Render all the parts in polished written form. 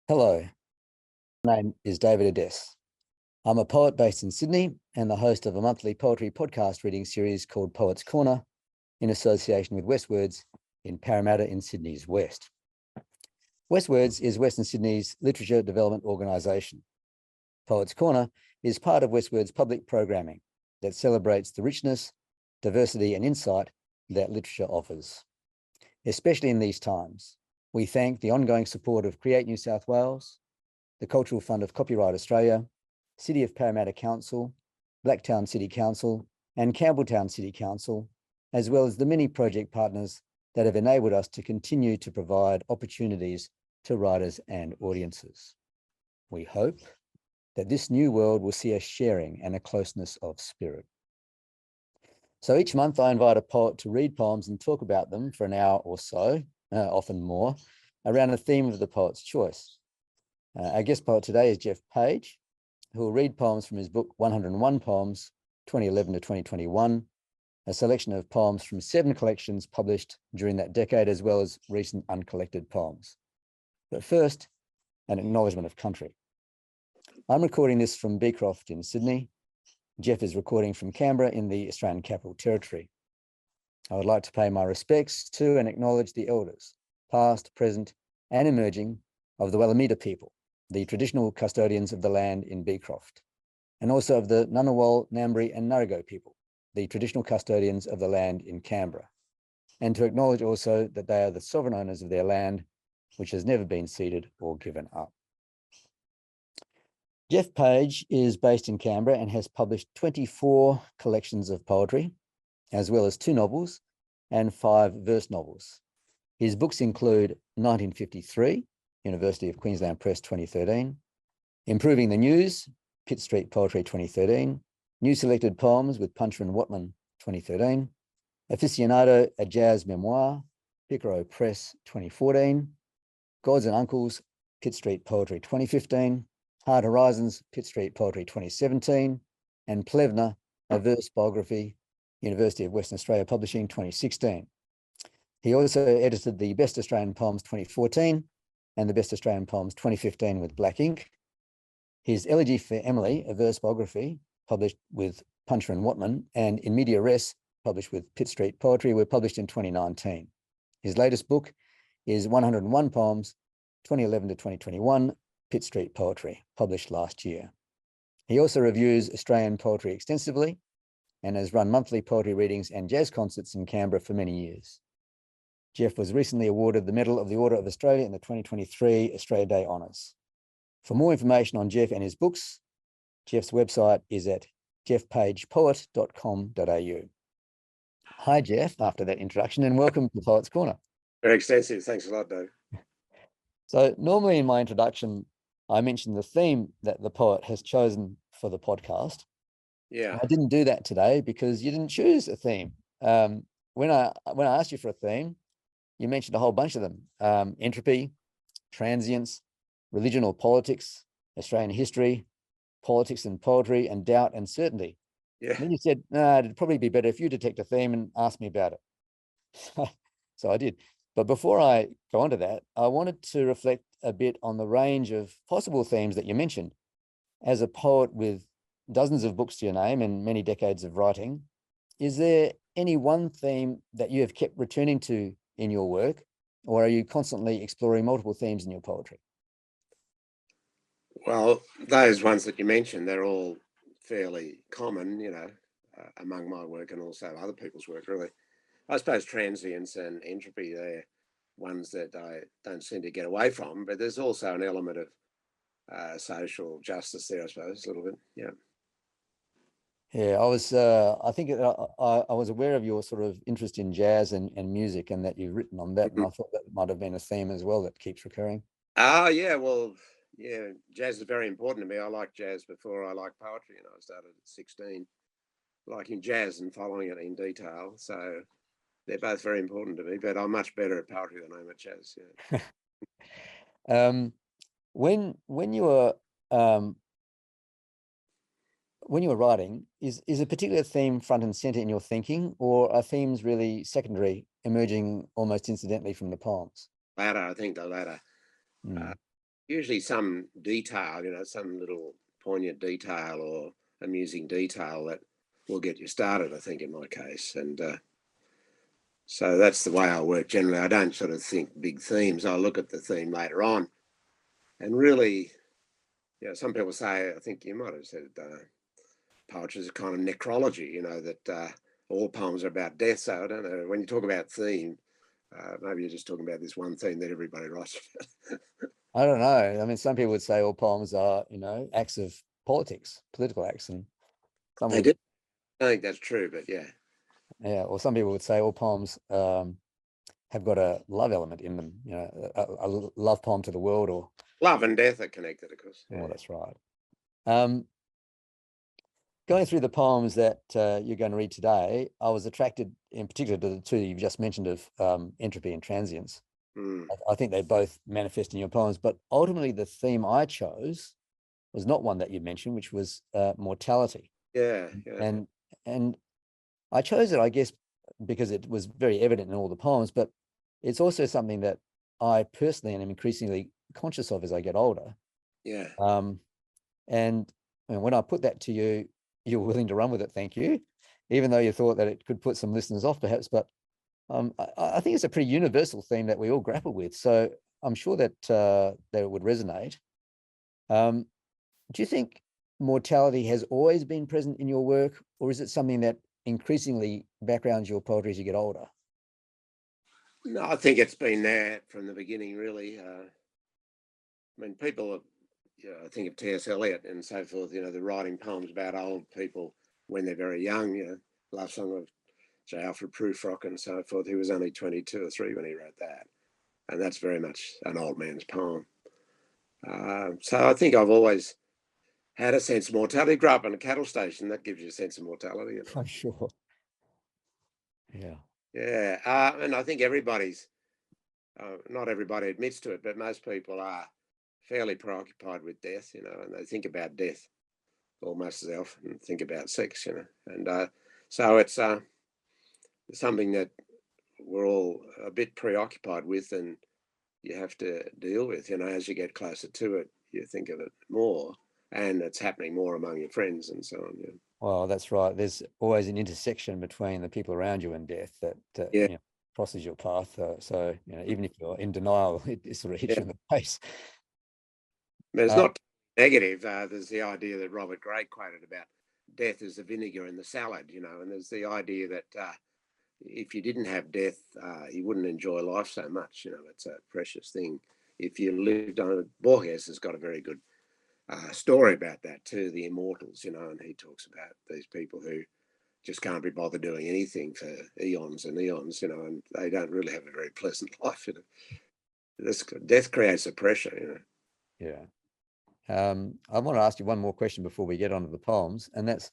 Hello, my name is David Ades. I'm a poet based in Sydney and the host of a monthly poetry podcast reading series called Poets Corner in association with WestWords in Parramatta in Sydney's West. WestWords is Western Sydney's literature development organisation. Poets Corner is part of WestWords' public programming that celebrates the richness, diversity and insight that literature offers. Especially in these times, we thank the ongoing support of Create New South Wales, the Cultural Fund of Copyright Australia, City of Parramatta Council, Blacktown City Council, and Campbelltown City Council, as well as the many project partners that have enabled us to continue to provide opportunities to writers and audiences. We hope that this new world will see a sharing and a closeness of spirit. So each month I invite a poet to read poems and talk about them for an hour or so, often more, around a theme of the poet's choice. Our guest poet today is Geoff Page, who will read poems from his book 101 Poems, 2011 to 2021, a selection of poems from 7 collections published during that decade, as well as recent uncollected poems. But first, an acknowledgement of country. I'm recording this from Beecroft in Sydney. Geoff is recording from Canberra in the Australian Capital Territory. I would like to pay my respects to and acknowledge the elders, past, present, and emerging, of the Wallamita people, the traditional custodians of the land in Beecroft, and also of the Ngunnawal, Ngambri, and Ngarigo people, the traditional custodians of the land in Canberra, and to acknowledge also that they are the sovereign owners of their land, which has never been ceded or given up. Geoff Page is based in Canberra and has published 24 collections of poetry, as well as 2 novels and 5 verse novels. His books include 1953, University of Queensland Press 2013, Improving the News, Pitt Street Poetry 2013, New Selected Poems with Puncher and Wattmann 2013, Aficionado, a Jazz Memoir, Picaro Press 2014, Gods and Uncles, Pitt Street Poetry 2015, Hard Horizons, Pitt Street Poetry 2017, and PLEVNA, a Verse Biography, University of Western Australia Publishing 2016. He also edited the Best Australian Poems 2014 and the Best Australian Poems 2015 with Black Ink. His Elegy for Emily, a Verse Biography, published with Puncher and Wattmann, and In Media Res, published with Pitt Street Poetry, were published in 2019. His latest book is 101 Poems, 2011 to 2021, Pitt Street Poetry, published last year. He also reviews Australian poetry extensively and has run monthly poetry readings and jazz concerts in Canberra for many years. Geoff was recently awarded the Medal of the Order of Australia in the 2023 Australia Day Honours. For more information on Geoff and his books, Geoff's website is at geoffpagepoet.com.au. Hi, Geoff, after that introduction, and welcome to Poets Corner. Very extensive. Thanks a lot, Dave. So normally in my introduction, I mentioned the theme that the poet has chosen for the podcast. Yeah. I didn't do that today because you didn't choose a theme. When I asked you for a theme, you mentioned a whole bunch of them: entropy, transience, religion or politics, Australian history, politics and poetry, and doubt and certainty. Yeah. And then you said, no, it'd probably be better if you detect a theme and ask me about it. So I did. But before I go on to that, I wanted to reflect a bit on the range of possible themes that you mentioned. As a poet with dozens of books to your name and many decades of writing, is there any one theme that you have kept returning to in your work, or are you constantly exploring multiple themes in your poetry? Well, those ones that you mentioned, they're all fairly common, among my work and also other people's work, really. I suppose transience and entropy, they're ones that I don't seem to get away from, but there's also an element of social justice there, I suppose, a little bit. Yeah. Yeah, I was aware of your sort of interest in jazz and music, and that you've written on that. Mm-hmm. And I thought that might have been a theme as well that keeps recurring. Yeah, well, yeah, jazz is very important to me. I liked jazz before I liked poetry, and I started at 16 liking jazz and following it in detail. So they're both very important to me, but I'm much better at poetry than I am at jazz. Yeah. When you were writing, is a particular theme front and center in your thinking, or are themes really secondary, emerging almost incidentally from the poems? Latter, I think the latter. usually some detail, some little poignant detail or amusing detail that will get you started, I think, in my case. And so that's the way I work generally. I don't sort of think big themes. I look at the theme later on and really, some people say, I think you might have said poetry is a kind of necrology, that all poems are about death. So I don't know, when you talk about theme, maybe you're just talking about this one theme that everybody writes about. I don't know. I mean, some people would say all poems are, acts of politics, political acts, and some They would, do. I think that's true, but yeah. yeah, or some people would say all poems have got a love element in them, a love poem to the world, or Love and death are connected, of course. oh, that's right. Going through the poems that you're going to read today, I was attracted in particular to the two you've just mentioned of entropy and transience. I think they both manifest in your poems, but ultimately the theme I chose was not one that you mentioned, which was mortality. Yeah. And I chose it, I guess, because it was very evident in all the poems, but it's also something that I personally am increasingly conscious of as I get older. Yeah. And when I put that to you, you were willing to run with it. Thank you. Even though you thought that it could put some listeners off perhaps, but I think it's a pretty universal theme that we all grapple with. So I'm sure that it would resonate. Do you think mortality has always been present in your work, or is it something that increasingly backgrounds your poetry as you get older? No, I think it's been there from the beginning, really. I mean, people, I think of T.S. Eliot and so forth, they're writing poems about old people when they're very young, Love Song of J. Alfred Prufrock and so forth. He was only 22 or 3 when he wrote that. And that's very much an old man's poem. So I think I've always had a sense of mortality. Grew up in a cattle station, that gives you a sense of mortality. I'm sure. Yeah. Yeah. And I think everybody's, not everybody admits to it, but most people are fairly preoccupied with death, and they think about death almost as often think about sex, And so it's something that we're all a bit preoccupied with and you have to deal with, as you get closer to it, you think of it more and it's happening more among your friends and so on. Yeah. Well, that's right. There's always an intersection between the people around you and death that crosses your path. So even if you're in denial, it sort of hits you in the face. But it's not negative. There's the idea that Robert Gray quoted about death as the vinegar in the salad, and there's the idea that if you didn't have death, you wouldn't enjoy life so much. It's a precious thing. If you lived on, Borges has got a very good story about that too, the immortals, and he talks about these people who just can't be bothered doing anything for eons and eons, and they don't really have a very pleasant life. Death creates a pressure, Yeah. I want to ask you one more question before we get onto the poems, and that's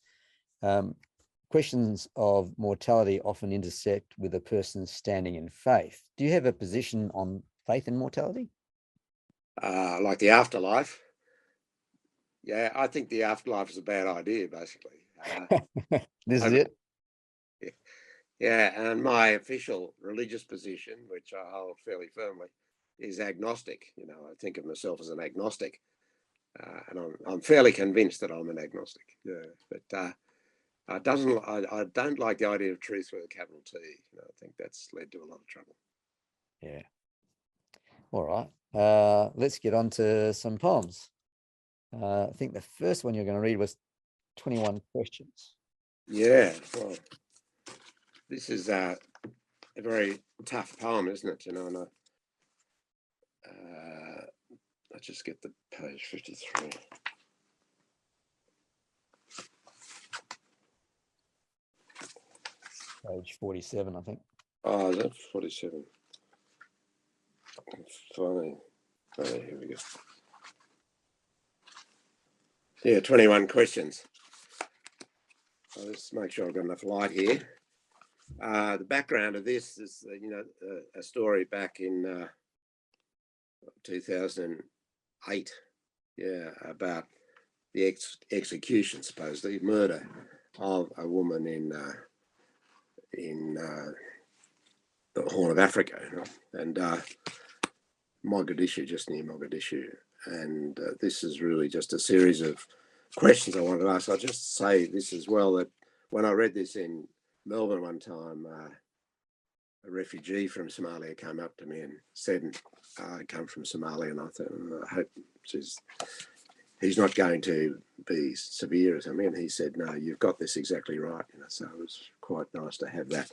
questions of mortality often intersect with a person's standing in faith. Do you have a position on faith and mortality? Like the afterlife. Yeah, I think the afterlife is a bad idea, basically. This is it? Yeah, and my official religious position, which I hold fairly firmly, is agnostic. I think of myself as an agnostic. And I'm fairly convinced that I'm an agnostic. Yeah, but I don't like the idea of truth with a capital T. I think that's led to a lot of trouble. Yeah. All right. Let's get on to some poems. I think the first one you're going to read was 21 Questions. Yeah. Well, this is a very tough poem, isn't it? And let's just get the page 53. Page 47, I think. Oh, that's 47. Funny. Oh, here we go. Yeah, 21 questions. I'll just make sure I've got enough light here. The background of this is, a story back in 2008. Yeah, about the execution, supposedly murder of a woman in the Horn of Africa, and Mogadishu, just near Mogadishu. And this is really just a series of questions I wanted to ask. I'll just say this as well, that when I read this in Melbourne one time, a refugee from Somalia came up to me and said, I come from Somalia, and I thought, I hope he's not going to be severe or something. And he said, no, you've got this exactly right. So it was quite nice to have that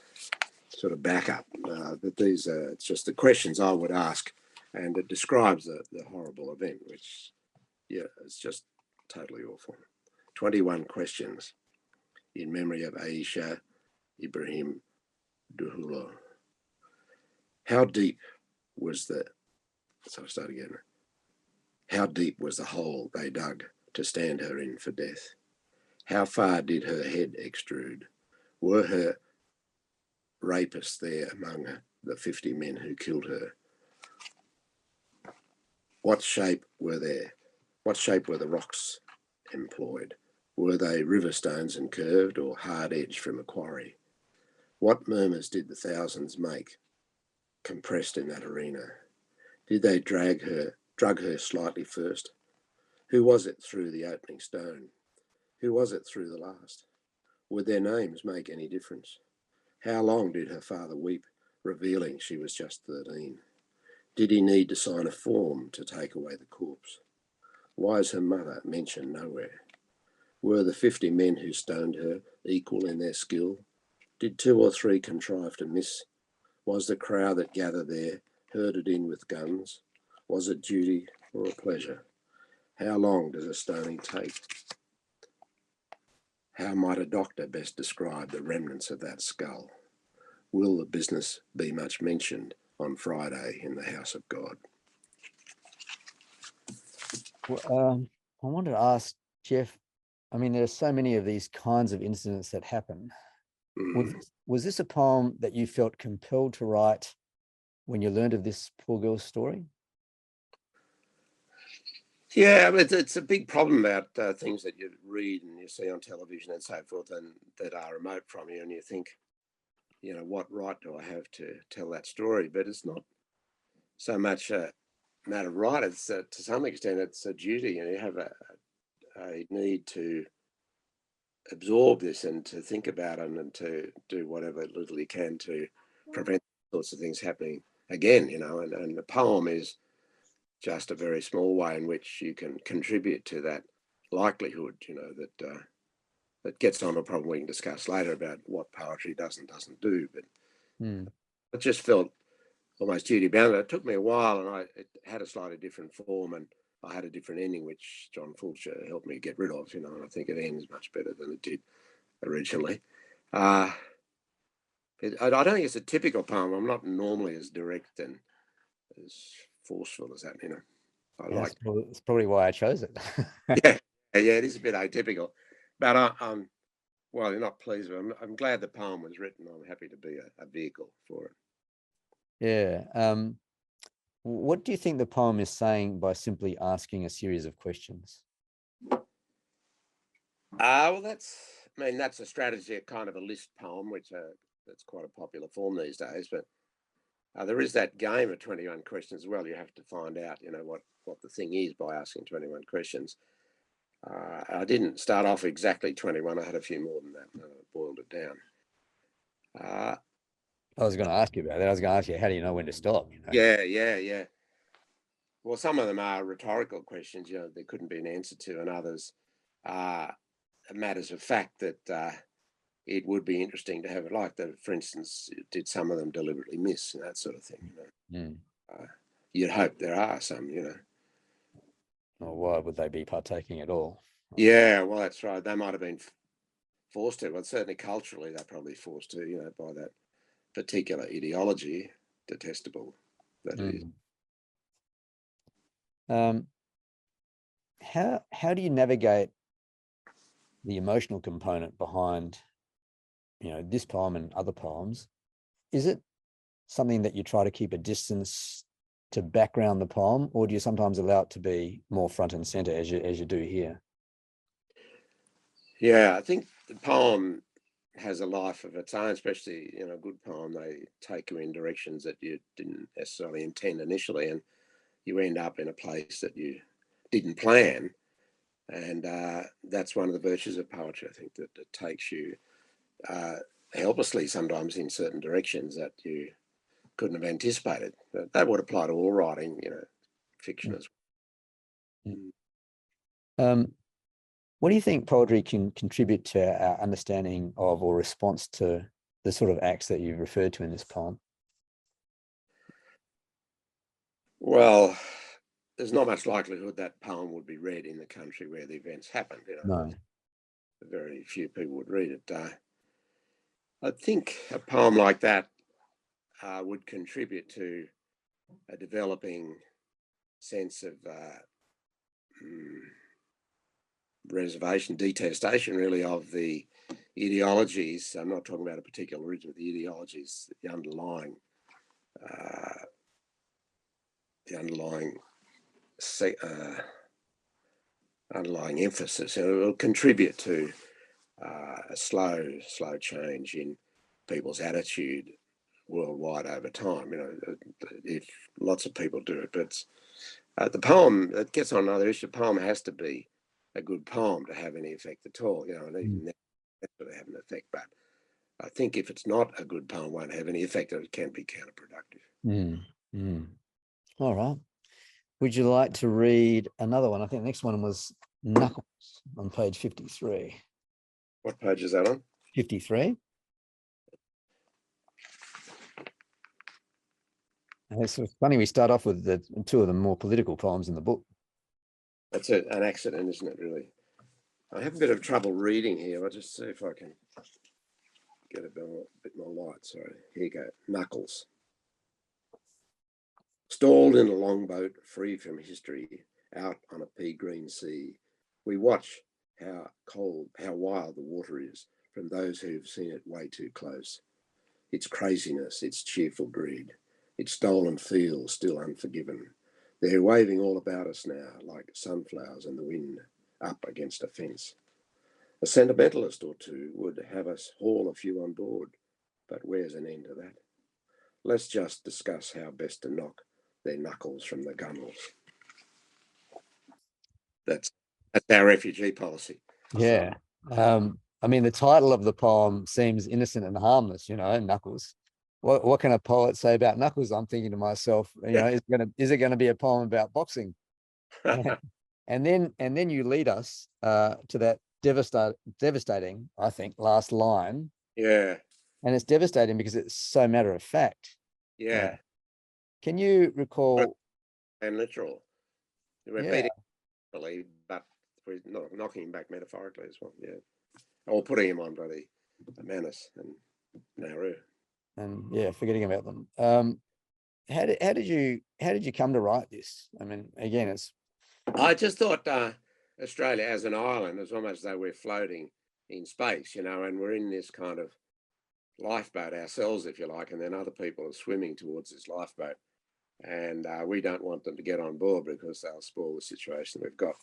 sort of backup. But these are, it's just the questions I would ask, and it describes the horrible event, which, yeah, it's just totally awful. 21 questions in memory of Aisha Ibrahim Duhulo. How deep was the, so I'll start again. How deep was the hole they dug to stand her in for death? How far did her head extrude? Were her rapists there among the 50 men who killed her? What shape were there? What shape were the rocks employed? Were they river stones and curved, or hard edged from a quarry? What murmurs did the thousands make, compressed in that arena? Did they drug her slightly first? Who was it threw the opening stone? Who was it threw the last? Would their names make any difference? How long did her father weep, revealing she was just 13? Did he need to sign a form to take away the corpse? Why is her mother mentioned nowhere? Were the 50 men who stoned her equal in their skill? Did 2 or 3 contrive to miss? Was the crowd that gathered there herded in with guns? Was it duty or a pleasure? How long does a stoning take? How might a doctor best describe the remnants of that skull? Will the business be much mentioned on Friday in the house of God? Well, I wanted to ask Geoff, I mean, there are so many of these kinds of incidents that happen. Was this a poem that you felt compelled to write when you learned of this poor girl's story? Yeah, it's a big problem about things that you read and you see on television and so forth, and that are remote from you, and you think, what right do I have to tell that story? But it's not so much a matter of right. It's to some extent it's a duty, you have a need to absorb this and to think about it and to do whatever little you can to prevent sorts of things happening again. And the poem is just a very small way in which you can contribute to that likelihood, that gets on a problem we can discuss later about what poetry does and doesn't do. But it just felt almost duty bound. It took me a while, and it had a slightly different form, and I had a different ending, which John Fulcher helped me get rid of, and I think it ends much better than it did originally. I don't think it's a typical poem. I'm not normally as direct and as forceful as that, It's probably why I chose it. yeah, it is a bit atypical, but well, you're not pleased with it. I'm glad the poem was written. I'm happy to be a vehicle for it. Yeah. What do you think the poem is saying by simply asking a series of questions? Well, that's a strategy, a kind of a list poem, which that's quite a popular form these days. But there is that game of 21 questions as well. You have to find out, what the thing is by asking 21 questions. I didn't start off exactly 21. I had a few more than that, and I boiled it down. I was going to ask you about that. I was going to ask you, how do you know when to stop? Yeah. Well, some of them are rhetorical questions, there couldn't be an answer to, and others are matters of fact that it would be interesting to have it like that. For instance, did some of them deliberately miss, and that sort of thing? You'd hope there are some, Or why would they be partaking at all? Yeah, well, that's right. They might have been forced to, but certainly culturally they're probably forced to, by that particular ideology, detestable that is. How do you navigate the emotional component behind, this poem and other poems? Is it something that you try to keep a distance to background the poem, or do you sometimes allow it to be more front and center as you do here? Yeah, I think the poem has a life of its own, especially a good poem. They take you in directions that you didn't necessarily intend initially, and you end up in a place that you didn't plan. And that's one of the virtues of poetry, I think, that it takes you helplessly sometimes in certain directions that you couldn't have anticipated. But that would apply to all writing, fiction as well. What do you think poetry can contribute to our understanding of or response to the sort of acts that you've referred to in this poem? Well, there's not much likelihood that poem would be read in the country where the events happened. No. Very few people would read it. I think a poem like that would contribute to a developing sense of reservation, detestation, really, of the ideologies. I'm not talking about a particular region, but the ideologies, the underlying emphasis. And it will contribute to a slow change in people's attitude worldwide over time. If lots of people do it, but the poem, it gets on another issue. The poem has to be a good poem to have any effect at all. And even that to have an effect. But I think if it's not a good poem, won't have any effect. It can be counterproductive. All right. Would you like to read another one? I think the next one was Knuckles on page 53. What page is that on? 53. And it's funny, we start off with the two of the more political poems in the book. That's an accident, isn't it, really? I have a bit of trouble reading here. I'll just see if I can get a bit more light. Sorry. Here you go. Knuckles. Stalled in a longboat, free from history, out on a pea-green sea, we watch how wild the water is from those who've seen it way too close. Its craziness, its cheerful greed, its stolen feels still unforgiven. They're waving all about us now like sunflowers in the wind up against a fence. A sentimentalist or two would have us haul a few on board, but where's an end to that? Let's just discuss how best to knock their knuckles from the gunnels. That's our refugee policy. Yeah. I mean, the title of the poem seems innocent and harmless, Knuckles. What can a poet say about Knuckles? I'm thinking to myself, is it going to be a poem about boxing? and then you lead us to that devastating, I think, last line. Yeah. And it's devastating because it's so matter of fact. Yeah. Can you recall? And literal. We're beating him, but we're not knocking him back metaphorically as well. Yeah. Or putting him on bloody Manus and Nauru. And forgetting about them. How did you come to write this? I mean, again, I just thought Australia as an island is almost as though we're floating in space, and we're in this kind of lifeboat ourselves, if you like, and then other people are swimming towards this lifeboat, and we don't want them to get on board because they'll spoil the situation we've got.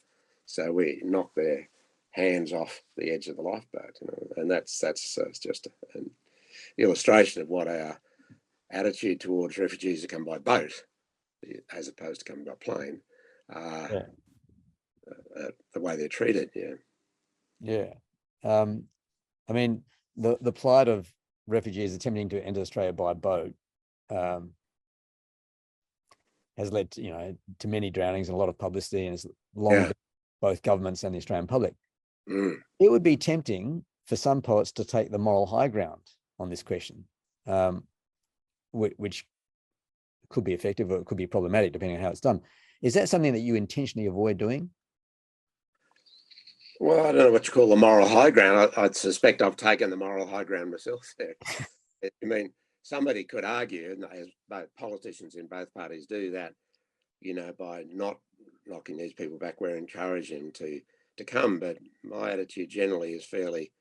So we knock their hands off the edge of the lifeboat, and that's just an illustration of what our attitude towards refugees who come by boat, as opposed to coming by plane, the way they're treated. I mean, the plight of refugees attempting to enter Australia by boat has led to, to many drownings and a lot of publicity, and has long both governments and the Australian public. It would be tempting for some poets to take the moral high ground on this question, which could be effective or it could be problematic depending on how it's done. Is that something that you intentionally avoid doing? Well, I don't know what you call the moral high ground. I suspect I've taken the moral high ground myself there. I mean, somebody could argue, as both politicians in both parties do, that, by not knocking these people back, we're encouraging to come. But my attitude generally is fairly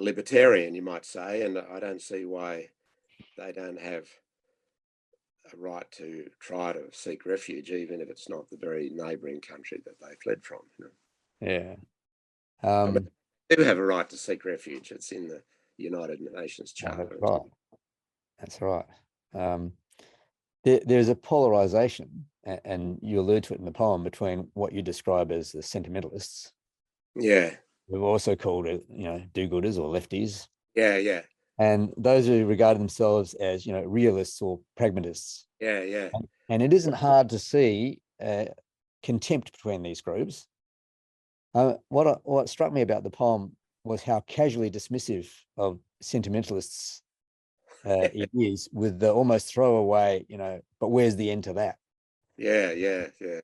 libertarian, you might say, and I don't see why they don't have a right to try to seek refuge, even if it's not the very neighbouring country that they fled from. I mean, they do have a right to seek refuge. It's in the United Nations Charter. That's right. There's a polarization, and you allude to it in the poem, between what you describe as the sentimentalists. Yeah. We've also called it, do-gooders or lefties. Yeah. Yeah. And those who regard themselves as, realists or pragmatists. Yeah. Yeah. And it isn't hard to see contempt between these groups. What struck me about the poem was how casually dismissive of sentimentalists it is, with the almost throwaway, but where's the end to that? Yeah. Yeah. Yeah.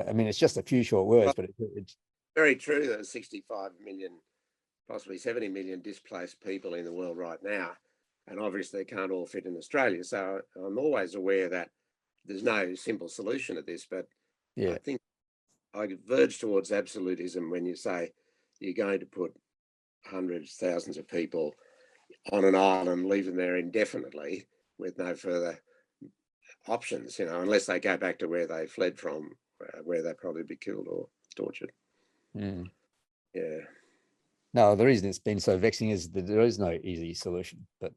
I mean, it's just a few short words, but it's very true. There's 65 million, possibly 70 million displaced people in the world right now. And obviously they can't all fit in Australia. So I'm always aware that there's no simple solution to this, but yeah. I think I verge towards absolutism when you say you're going to put hundreds, thousands of people on an island, leave them there indefinitely with no further options, unless they go back to where they fled from, where they'd probably be killed or tortured. Mm. Yeah. No, the reason it's been so vexing is that there is no easy solution. But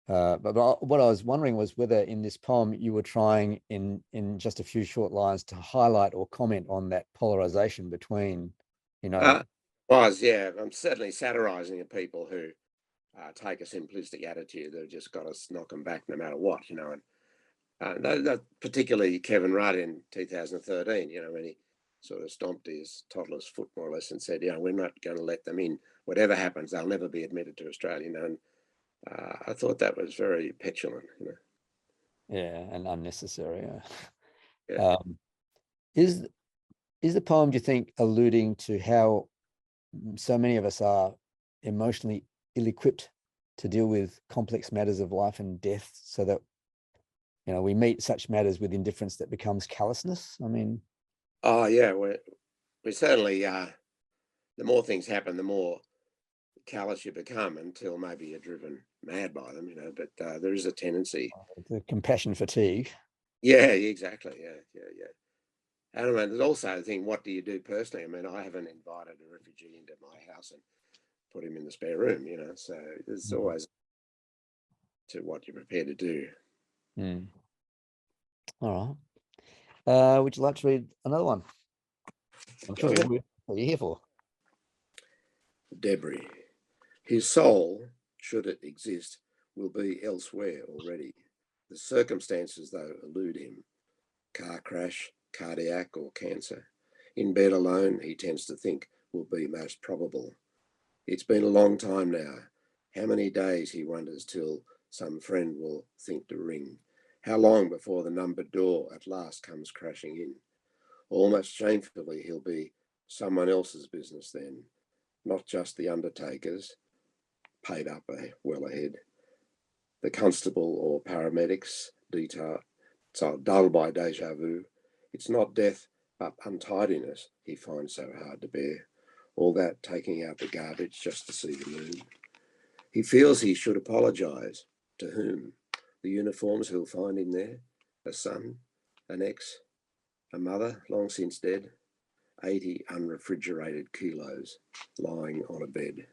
what I was wondering was whether in this poem you were trying in just a few short lines to highlight or comment on that polarization between, Yeah. I'm certainly satirizing at people who take a simplistic attitude. They've just got to knock them back no matter what, and particularly Kevin Rudd in 2013, when he sort of stomped his toddler's foot more or less and said, we're not going to let them in. Whatever happens, they'll never be admitted to Australia. And I thought that was very petulant. Yeah, and unnecessary. Yeah. Is the poem, do you think, alluding to how so many of us are emotionally ill-equipped to deal with complex matters of life and death, so that we meet such matters with indifference that becomes callousness? I mean, oh yeah, we certainly the more things happen, the more callous you become, until maybe you're driven mad by them, but there is a tendency. The compassion fatigue. Yeah, exactly. Yeah. And I mean, there's also the thing, what do you do personally? I mean, I haven't invited a refugee into my house and put him in the spare room, so there's always to what you're prepared to do. Mm. All right. Would you like to read another one? I'm sure you would. What are you here for? Debris. His soul, should it exist, will be elsewhere already. The circumstances, though, elude him. Car crash, cardiac or cancer. In bed alone, he tends to think, will be most probable. It's been a long time now. How many days, he wonders, till some friend will think to ring? How long before the numbered door at last comes crashing in? Almost shamefully, he'll be someone else's business then, not just the undertaker's, paid up well ahead. The constable or paramedics detail, so dulled by deja vu. It's not death, but untidiness he finds so hard to bear. All that taking out the garbage just to see the moon. He feels he should apologise. To whom? The uniforms he'll find in there? A son, an ex, a mother long since dead, 80 unrefrigerated kilos lying on a bed.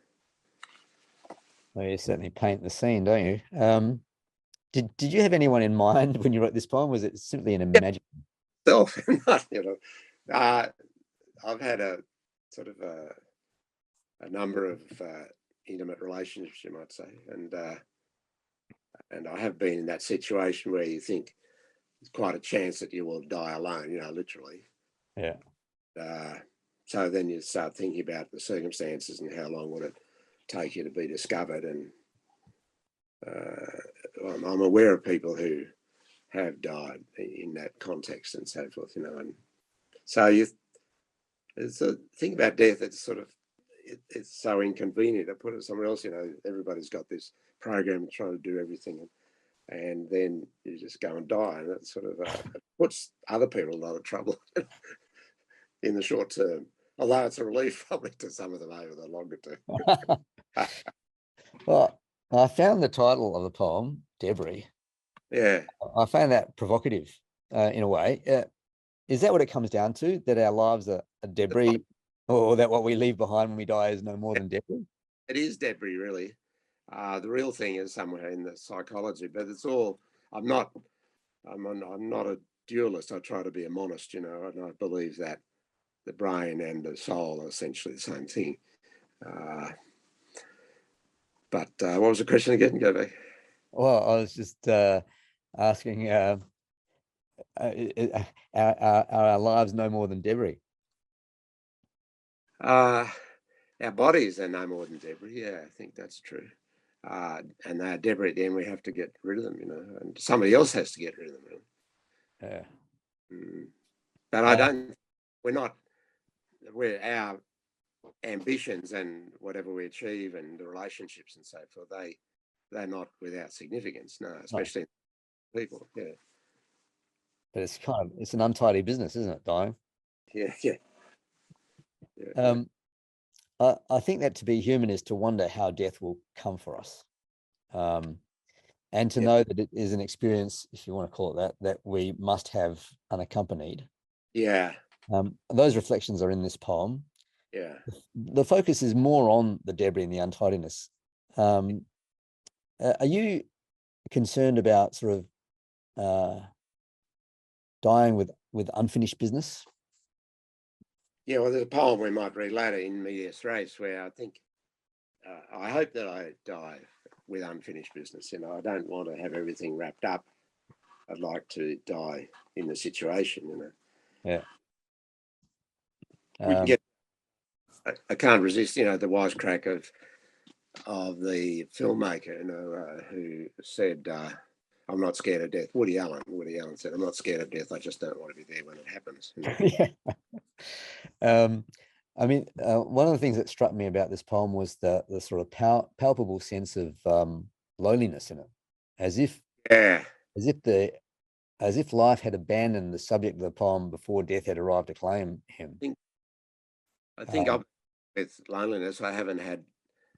Well, you certainly paint the scene, don't you? Did you have anyone in mind when you wrote this poem? Was it simply an imagination? I've had a sort of a number of intimate relationships, you might say, and I have been in that situation where you think there's quite a chance that you will die alone, literally. Yeah. So then you start thinking about the circumstances and how long would it take you to be discovered. And I'm aware of people who have died in that context and so forth, and so it's a thing about death. It's sort of, it's so inconvenient. I put it somewhere else, everybody's got this program trying to do everything, and then you just go and die, and that sort of it puts other people in a lot of trouble in the short term, although it's a relief probably to some of them over the longer term. Well, I found the title of the poem, Debris. Yeah. I found that provocative in a way. Is that what it comes down to, that our lives are debris, or that what we leave behind when we die is no more than debris? It is debris, really. The real thing is somewhere in the psychology, but it's all, I'm not a dualist. I try to be a monist, and I believe that the brain and the soul are essentially the same thing. But what was the question again, Go? Well, I was just asking, are our lives no more than debris? Our bodies are no more than debris. Yeah, I think that's true. And they're debris, then we have to get rid of them, and somebody else has to get rid of them. Yeah. But I don't, we're our ambitions and whatever we achieve and the relationships and so forth, they're not without significance, no, especially people. Yeah. But it's an untidy business, isn't it, dying? Yeah. I think that to be human is to wonder how death will come for us. And to know that it is an experience, if you want to call it that we must have unaccompanied. Yeah. Those reflections are in this poem. Yeah. The focus is more on the debris and the untidiness. Are you concerned about sort of dying with unfinished business? Yeah, well, there's a poem we might read later in Medias Res where I think, I hope that I die with unfinished business. I don't want to have everything wrapped up. I'd like to die in the situation, Yeah. We can get, I can't resist, the wisecrack of the filmmaker, who said, I'm not scared of death. Woody Allen said, I'm not scared of death. I just don't want to be there when it happens. Yeah. I mean, one of the things that struck me about this poem was the sort of palpable sense of loneliness in it, as if life had abandoned the subject of the poem before death had arrived to claim him. I think with loneliness, I haven't had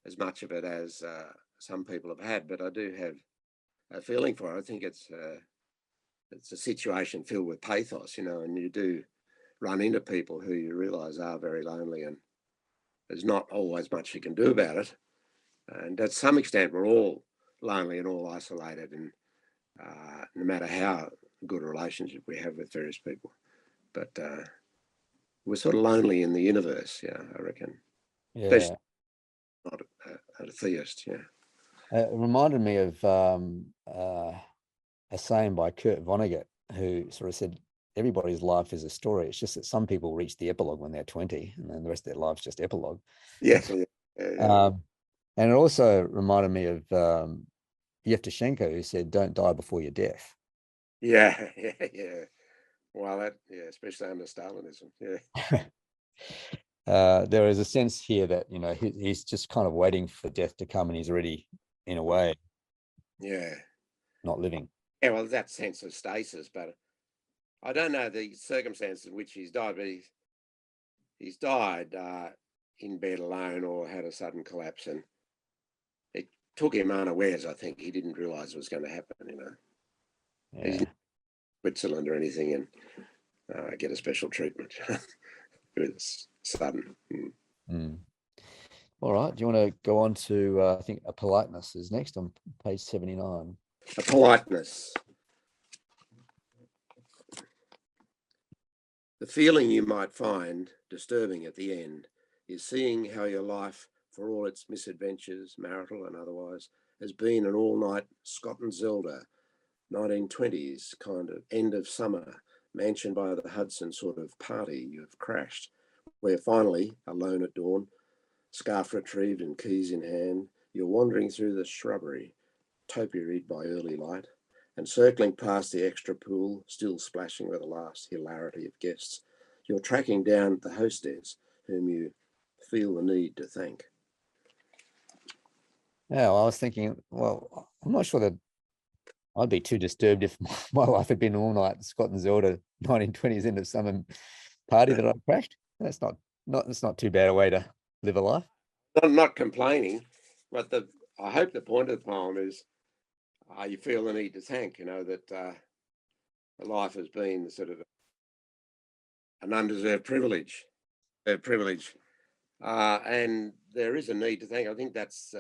as much of it as some people have had, but I do have a feeling for it. I think it's a situation filled with pathos, and you do run into people who you realise are very lonely, and there's not always much you can do about it. And to some extent, we're all lonely and all isolated, and no matter how good a relationship we have with various people, but we're sort of lonely in the universe, I reckon. Yeah. Especially not a theist, It reminded me of a saying by Kurt Vonnegut, who sort of said, everybody's life is a story. It's just that some people reach the epilogue when they're 20, and then the rest of their life's just epilogue. Yeah. And it also reminded me of Yevtushenko, who said, "Don't die before your death." Yeah. Well, especially under Stalinism. Yeah. There is a sense here that he's just kind of waiting for death to come, and he's already, in a way, not living. Yeah, well, that sense of stasis, but I don't know the circumstances in which he's died, but he's died in bed alone or had a sudden collapse, and it took him unawares. I think he didn't realise it was going to happen. He didn't Switzerland or anything and get a special treatment. It was sudden. All right. Do you want to go on to, I think, a politeness is next on page 79. A politeness. The feeling you might find disturbing at the end is seeing how your life, for all its misadventures, marital and otherwise, has been an all-night Scott and Zelda, 1920s kind of end of summer, mansion by the Hudson sort of party you've crashed, where finally, alone at dawn, scarf retrieved and keys in hand, you're wandering through the shrubbery, topiaried by early light, and circling past the extra pool, still splashing with the last hilarity of guests, you're tracking down the hostess, whom you feel the need to thank. Yeah, well, I was thinking, well, I'm not sure that I'd be too disturbed if my life had been all night Scott and Zelda 1920s end of summer party that I crashed. That's not too bad a way to live a life. I'm not complaining, but I hope the point of the poem is you feel the need to thank, that life has been sort of an undeserved privilege. And there is a need to thank. I think that's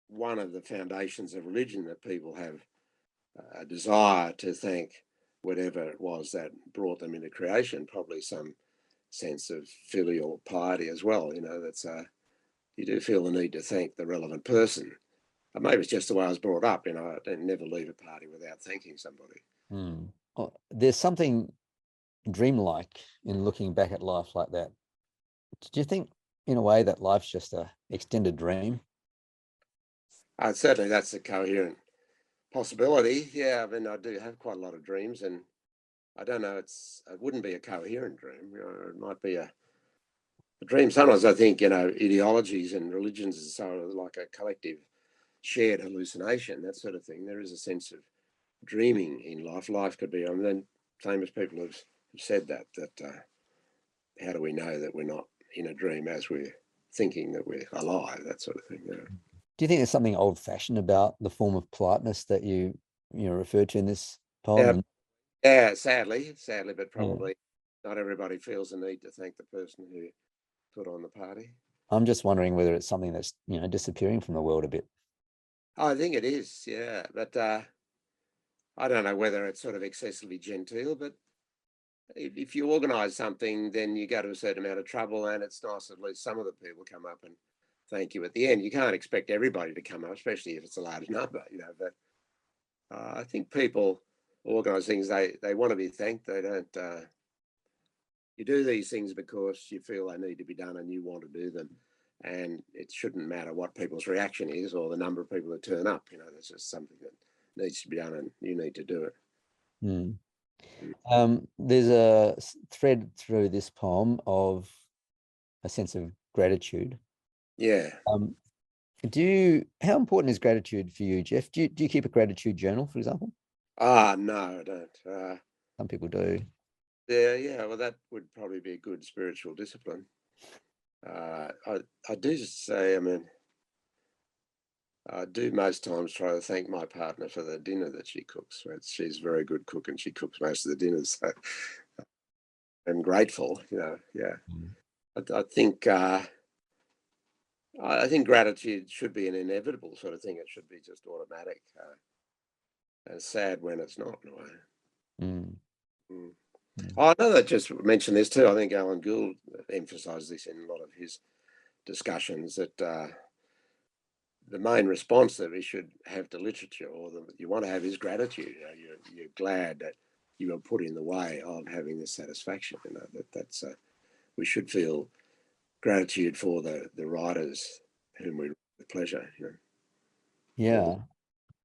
one of the foundations of religion, that people have a desire to thank whatever it was that brought them into creation, probably some sense of filial piety as well. That's you do feel the need to thank the relevant person. Maybe it's just the way I was brought up. I don't never leave a party without thanking somebody. Well, there's something dreamlike in looking back at life like that. Do you think, in a way, that life's just a extended dream? Certainly, that's a coherent possibility. Yeah, I mean, I do have quite a lot of dreams, and I don't know. It wouldn't be a coherent dream. It might be a dream. Sometimes I think ideologies and religions is sort of like a collective shared hallucination, that sort of thing. There is a sense of dreaming in life. Life could be. I mean, then famous people have said that how do we know that we're not in a dream as we're thinking that we're alive? That sort of thing. Do you think there's something old-fashioned about the form of politeness that you referred to in this poem? Yeah, sadly, but probably not everybody feels the need to thank the person who put on the party. I'm just wondering whether it's something that's disappearing from the world a bit. I think it is, yeah, but I don't know whether it's sort of excessively genteel, but if you organise something, then you go to a certain amount of trouble, and it's nice at least some of the people come up and thank you at the end. You can't expect everybody to come up, especially if it's a large number, but I think people organise things, they want to be thanked. They don't, you do these things because you feel they need to be done and you want to do them. And it shouldn't matter what people's reaction is or the number of people that turn up. There's just something that needs to be done and you need to do it. There's a thread through this poem of a sense of gratitude. Yeah. How important is gratitude for you, Geoff? Do you keep a gratitude journal, for example? No, I don't. Some people do. Yeah. Well, that would probably be a good spiritual discipline. I do say, I do most times try to thank my partner for the dinner that she cooks. She's a very good cook and she cooks most of the dinners. So I'm grateful, yeah. I think gratitude should be an inevitable sort of thing. It should be just automatic. And it's sad when it's not, in a way. I know that just mentioned this too. I think Alan Gould emphasised this in a lot of his discussions, that the main response that we should have to literature, or that you want to have, is gratitude. You're glad that you were put in the way of having this satisfaction. That's we should feel gratitude for the writers whom we read with pleasure. Yeah,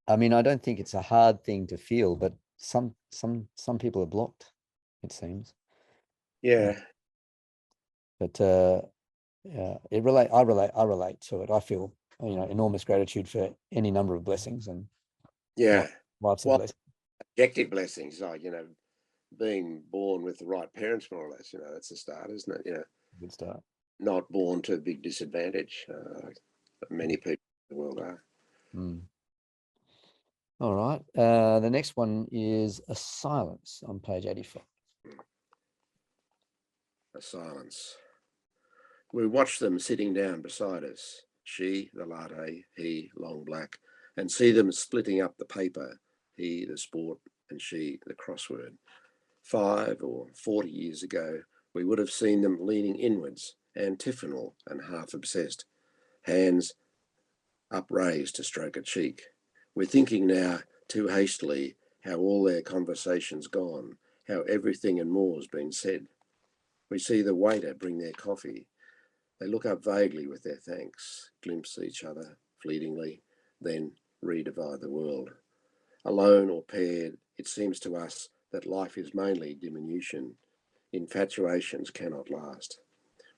I mean, I don't think it's a hard thing to feel, but some people are blocked, it seems. Yeah. But I relate to it. I feel enormous gratitude for any number of blessings, and life's a blessing. Objective blessings, like being born with the right parents, more or less. That's a start, isn't it? Good start. Not born to a big disadvantage. Many people in the world are. All right. The next one is a silence on page 85. A silence. We watch them sitting down beside us, she, the latte, he, long black, and see them splitting up the paper, he, the sport, and she, the crossword. 5 or 40 years ago, we would have seen them leaning inwards, antiphonal and half obsessed, hands upraised to stroke a cheek. We're thinking now, too hastily, how all their conversation's gone, how everything and more's been said. We see the waiter bring their coffee. They look up vaguely with their thanks, glimpse each other fleetingly, then redivide the world. Alone or paired, it seems to us that life is mainly diminution. Infatuations cannot last.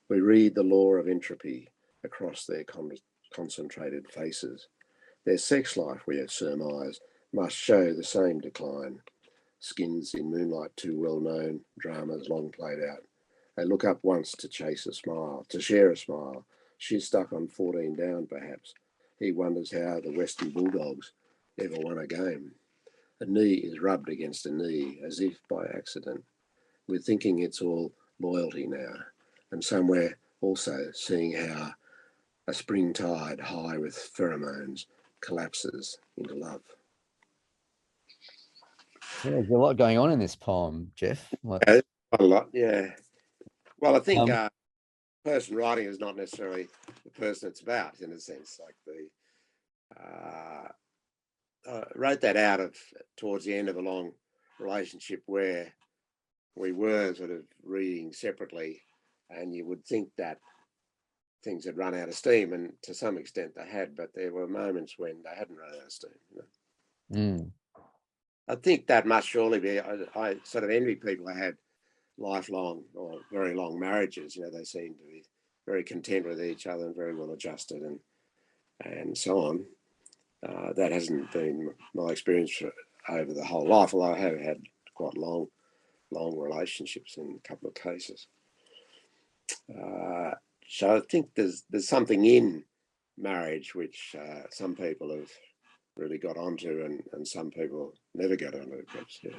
We read the law of entropy across their concentrated faces. Their sex life, we have surmised, must show the same decline. Skins in moonlight too well known, dramas long played out. They look up once to chase a smile, to share a smile. She's stuck on 14 down, perhaps. He wonders how the Western Bulldogs ever won a game. A knee is rubbed against a knee, as if by accident. We're thinking it's all loyalty now, and somewhere also seeing how a spring tide high with pheromones collapses into love. Yeah, there's a lot going on in this poem, Geoff. Quite a lot, yeah. Well, I think Um, person writing is not necessarily the person it's about, in a sense. Like I wrote that out of towards the end of a long relationship where we were sort of reading separately, and you would think that things had run out of steam, and to some extent they had, but there were moments when they hadn't run out of steam. mm, I think that must surely be. I sort of envy people who had lifelong or very long marriages. They seem to be very content with each other and very well adjusted, and so on. That hasn't been my experience over the whole life, although I have had quite long relationships in a couple of cases. So I think there's something in marriage which some people have really got onto, and some people never got onto. Perhaps, yeah.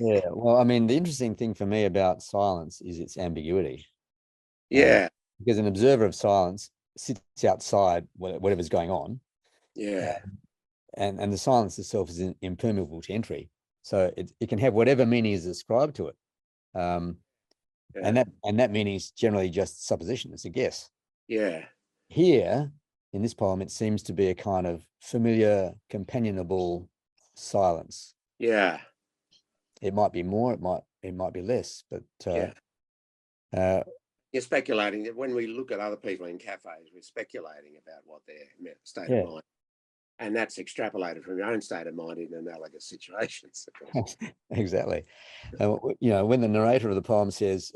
yeah. Well, I mean, the interesting thing for me about silence is its ambiguity. Yeah, Because an observer of silence sits outside whatever's going on, yeah, and the silence itself is impermeable to entry. So it can have whatever meaning is ascribed to it. Um, yeah, and that meaning is generally just supposition. It's a guess. yeah, Here in this poem, it seems to be a kind of familiar, companionable silence. yeah, It might be more, it might be less, but yeah. uh, You're speculating that when we look at other people in cafes, we're speculating about what their state yeah, of mind, and that's extrapolated from your own state of mind in analogous situations, of course. exactly. When the narrator of the poem says,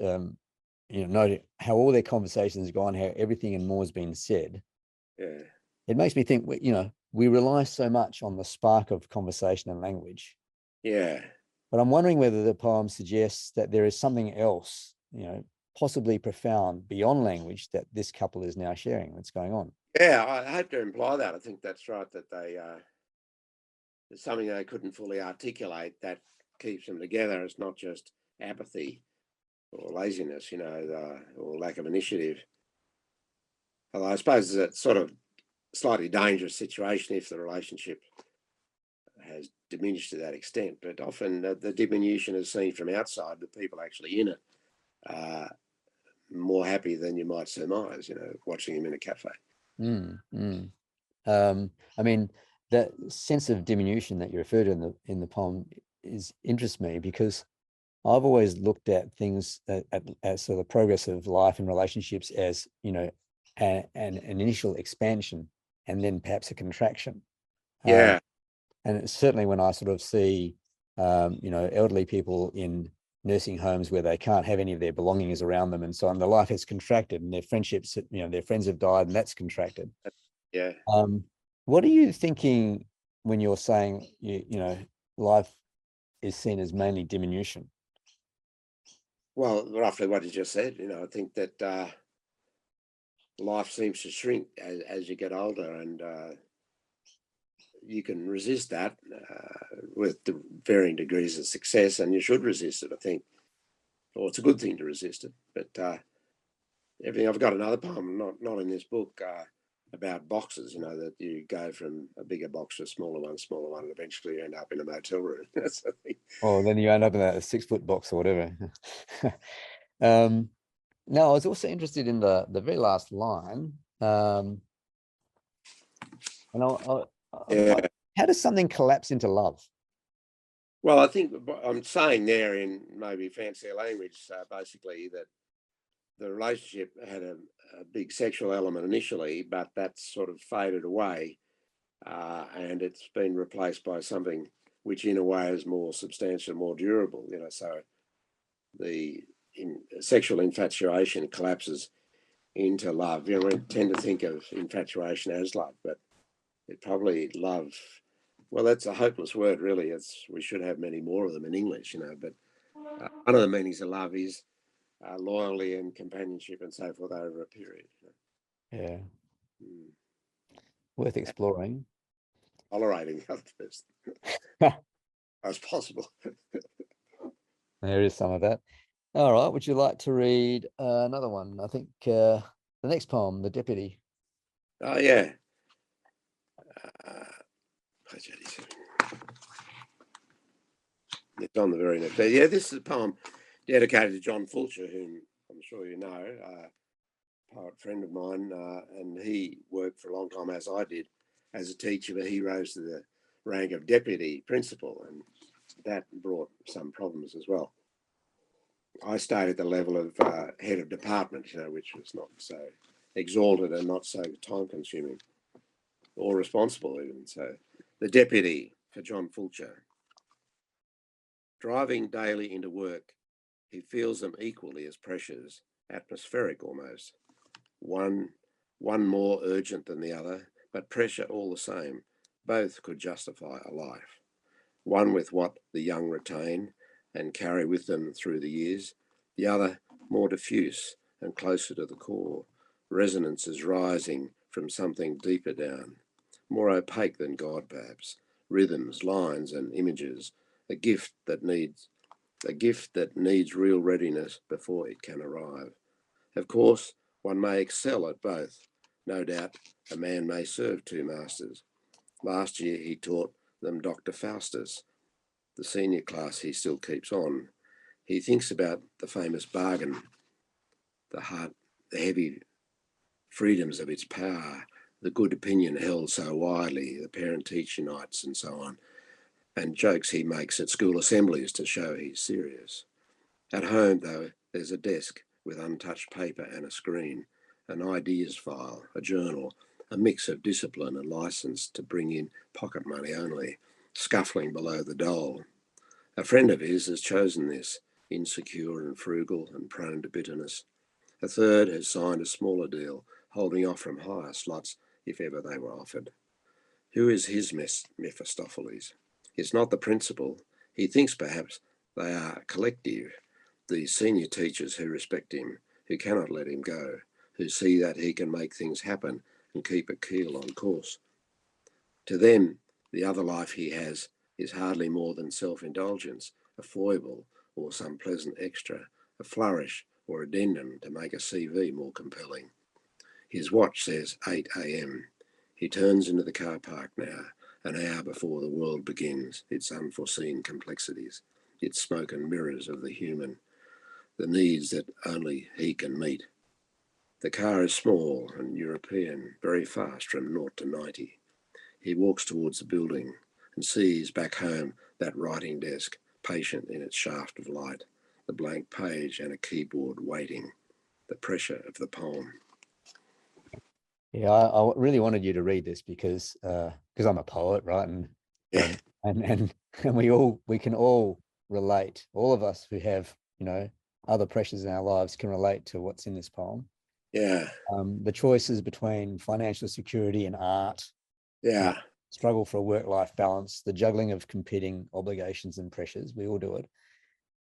note how all their conversations have gone, how everything and more has been said, Yeah, it makes me think, we rely so much on the spark of conversation and language. yeah, But I'm wondering whether the poem suggests that there is something else, possibly profound beyond language that this couple is now sharing that's going on. yeah. I hope to imply that. I think that's right. That there's something they couldn't fully articulate that keeps them together. It's not just apathy or laziness, or lack of initiative. Although I suppose it's a sort of slightly dangerous situation if the relationship has diminished to that extent. But often the diminution is seen from outside, the people actually in it are more happy than you might surmise, watching him in a cafe. Mm, mm. I mean, that sense of diminution that you refer to in the poem interests me because I've always looked at things at sort of the progress of life and relationships as, an initial expansion and then perhaps a contraction. Yeah, And it's certainly when I sort of see, elderly people in nursing homes where they can't have any of their belongings around them and so on, the life has contracted and their friendships, their friends have died and that's contracted. yeah. What are you thinking when you're saying, life is seen as mainly diminution? Well, roughly what you just said. I think that life seems to shrink as you get older, and you can resist that with the varying degrees of success, and you should resist it, I think. Or it's a good thing to resist it. But everything. I've got another poem, not in this book, about boxes. That you go from a bigger box to a smaller one, and eventually you end up in a motel room. That's the thing. Or then you end up in a 6-foot box or whatever. Now, I was also interested in the very last line. And I'm Yeah. trying, how does something collapse into love? Well, I think I'm saying there in maybe fancier language, basically that the relationship had a big sexual element initially, but that's sort of faded away, and it's been replaced by something which, in a way, is more substantial, more durable. So the sexual infatuation collapses into love. We tend to think of infatuation as love, but it probably love. Well, that's a hopeless word, really. We should have many more of them in English, But one of the meanings of love is loyalty and companionship and so forth over a period. Yeah, Mm. worth exploring. Tolerating the other person as possible. There is some of that. All right, would you like to read another one? I think the next poem, The Deputy. Oh, yeah. It's on the very next page. Yeah, this is a poem dedicated to John Fulcher, whom I'm sure you know, a poet friend of mine, and he worked for a long time, as I did, as a teacher, but he rose to the rank of deputy principal, and that brought some problems as well. I stayed at the level of head of department, which was not so exalted and not so time-consuming or responsible even. So the deputy for John Fulcher. Driving daily into work, he feels them equally as pressures, atmospheric almost. One more urgent than the other, but pressure all the same. Both could justify a life. One with what the young retain and carry with them through the years, the other more diffuse and closer to the core, resonances rising from something deeper down, more opaque than God perhaps, rhythms, lines and images, a gift that needs real readiness before it can arrive. Of course, one may excel at both. No doubt a man may serve two masters. Last year he taught them Dr. Faustus. The senior class he still keeps on. He thinks about the famous bargain, the heavy freedoms of its power, the good opinion held so widely, the parent-teacher nights and so on, and jokes he makes at school assemblies to show he's serious. At home, though, there's a desk with untouched paper and a screen, an ideas file, a journal, a mix of discipline and license to bring in pocket money only, scuffling below the dole. A friend of his has chosen this, insecure and frugal and prone to bitterness. A third has signed a smaller deal, holding off from higher slots if ever they were offered. Who is his Mephistopheles? It's not the principal. He thinks perhaps they are collective, these senior teachers who respect him, who cannot let him go, who see that he can make things happen and keep a keel on course. To them, the other life he has is hardly more than self-indulgence, a foible or some pleasant extra, a flourish or addendum to make a CV more compelling. His watch says 8 a.m. He turns into the car park now, an hour before the world begins, its unforeseen complexities, its smoke and mirrors of the human, the needs that only he can meet. The car is small and European, very fast from 0 to 90. He walks towards the building and sees back home that writing desk, patient in its shaft of light, the blank page and a keyboard waiting, the pressure of the poem. Yeah, I really wanted you to read this because I'm a poet, right? And we can all relate. All of us who have, other pressures in our lives can relate to what's in this poem. Yeah. The choices between financial security and art. Yeah. Struggle for a work-life balance, the juggling of competing obligations and pressures. We all do it.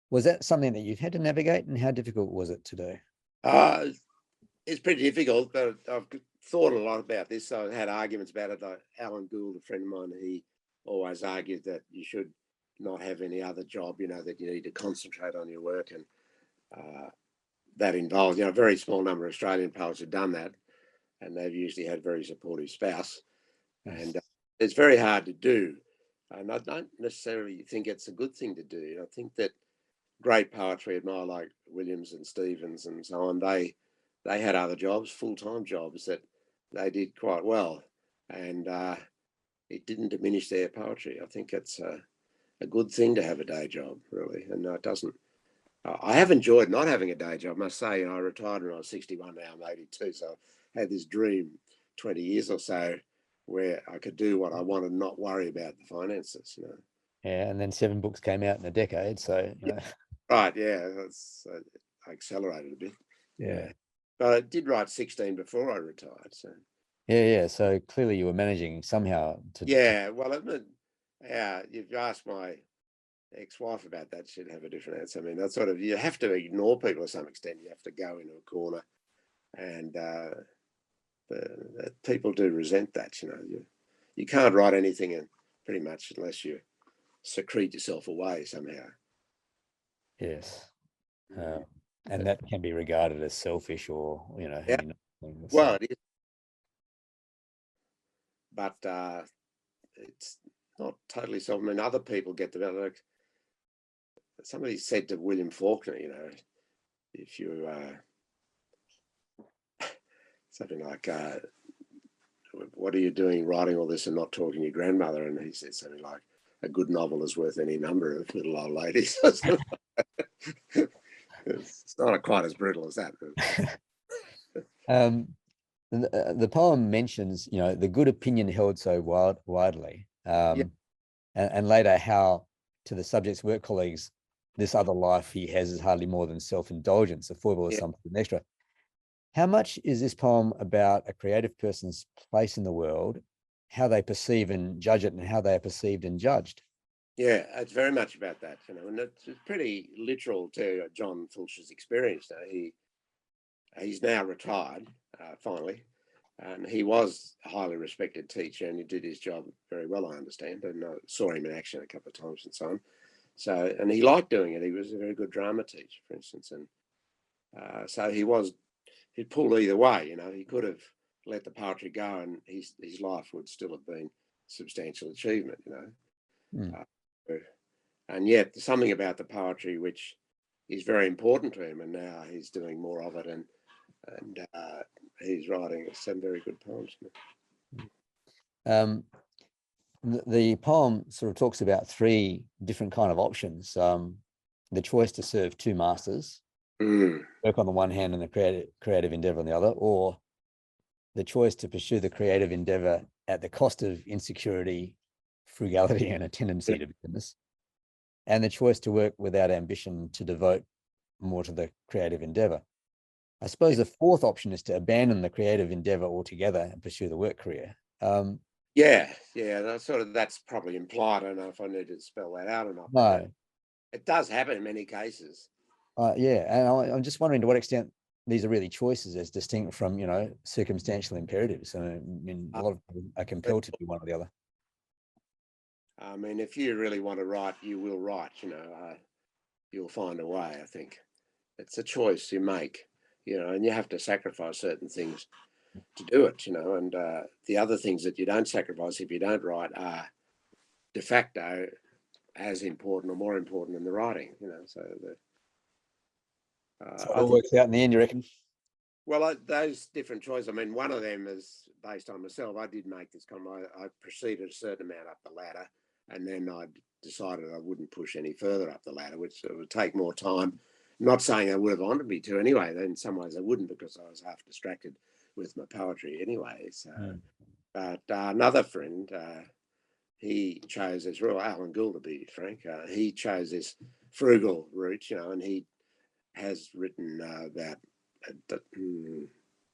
Was that something that you've had to navigate, and how difficult was it to do? It's pretty difficult, but I've thought a lot about this. So I had arguments about it. Like Alan Gould, a friend of mine, he always argued that you should not have any other job, that you need to concentrate on your work. And that involves, a very small number of Australian poets have done that. And they've usually had a very supportive spouse. And it's very hard to do. And I don't necessarily think it's a good thing to do. I think that great poetry admire, like Williams and Stevens and so on, they had other jobs, full-time jobs that they did quite well. And it didn't diminish their poetry. I think it's a good thing to have a day job, really. And it doesn't. I have enjoyed not having a day job, I must say. I retired when I was 61, now I'm 82. So I had this dream 20 years or so where I could do what I wanted and not worry about the finances, Yeah, and then 7 books came out in a decade, so Right, yeah, I accelerated a bit. Yeah. But I did write 16 before I retired, so. Yeah. So clearly you were managing somehow to. Yeah, well, you've asked my ex-wife about that, she'd have a different answer. I mean, that's sort of, you have to ignore people to some extent. You have to go into a corner, and the people do resent that. You can't write anything, and pretty much unless you secrete yourself away somehow. Yes. And that can be regarded as selfish or, Yeah. Well, it is. But it's not totally self. I mean, other people get the like somebody said to William Faulkner, you know, if you something like, what are you doing writing all this and not talking to your grandmother? And he said something like, a good novel is worth any number of little old ladies. It's not quite as brutal as that. The poem mentions, you know, the good opinion held so widely, Yeah. and later how to the subject's work colleagues, this other life he has is hardly more than self-indulgence, a foible or Yeah. something extra. How much is this poem about a creative person's place in the world, how they perceive and judge it, and how they are perceived and judged? Yeah, it's very much about that, you know, and it's pretty literal to John Fulcher's experience. He's now retired, finally, and he was a highly respected teacher, and he did his job very well, I understand, and I saw him in action a couple of times and so on. So, and he liked doing it. He was a very good drama teacher, for instance, and so he pulled either way. You know, he could have let the poetry go, and his life would still have been substantial achievement. You know, and yet something about the poetry which is very important to him, and now he's doing more of it, and he's writing some very good poems. The poem sort of talks about three different kind of options. The choice to serve two masters, work on the one hand and the creative endeavor on the other, or the choice to pursue the creative endeavor at the cost of insecurity, frugality, and a tendency to business, and the choice to work without ambition to devote more to the creative endeavor. I suppose the fourth option is to abandon the creative endeavor altogether and pursue the work career. Yeah, that's probably implied. I don't know if I need to spell that out or not. No, it does happen in many cases. Yeah, and I'm just wondering to what extent these are really choices as distinct from, you know, circumstantial imperatives. I mean, a lot of people are compelled to do one or the other. I mean, if you really want to write, you will write. You know, you'll find a way. I think it's a choice you make. You know, and you have to sacrifice certain things to do it. You know, and the other things that you don't sacrifice if you don't write are de facto as important or more important than the writing. You know, so So it all works out in the end, you reckon? Well, those different choices. I mean, one of them is based on myself. I did make this comment. I proceeded a certain amount up the ladder, and then I decided I wouldn't push any further up the ladder, which would take more time. Not saying I would have wanted me to anyway. In some ways I wouldn't, because I was half distracted with my poetry anyway. So, but another friend, he chose this real Alan Gould, to be frank. He chose this frugal route, you know, and he has written about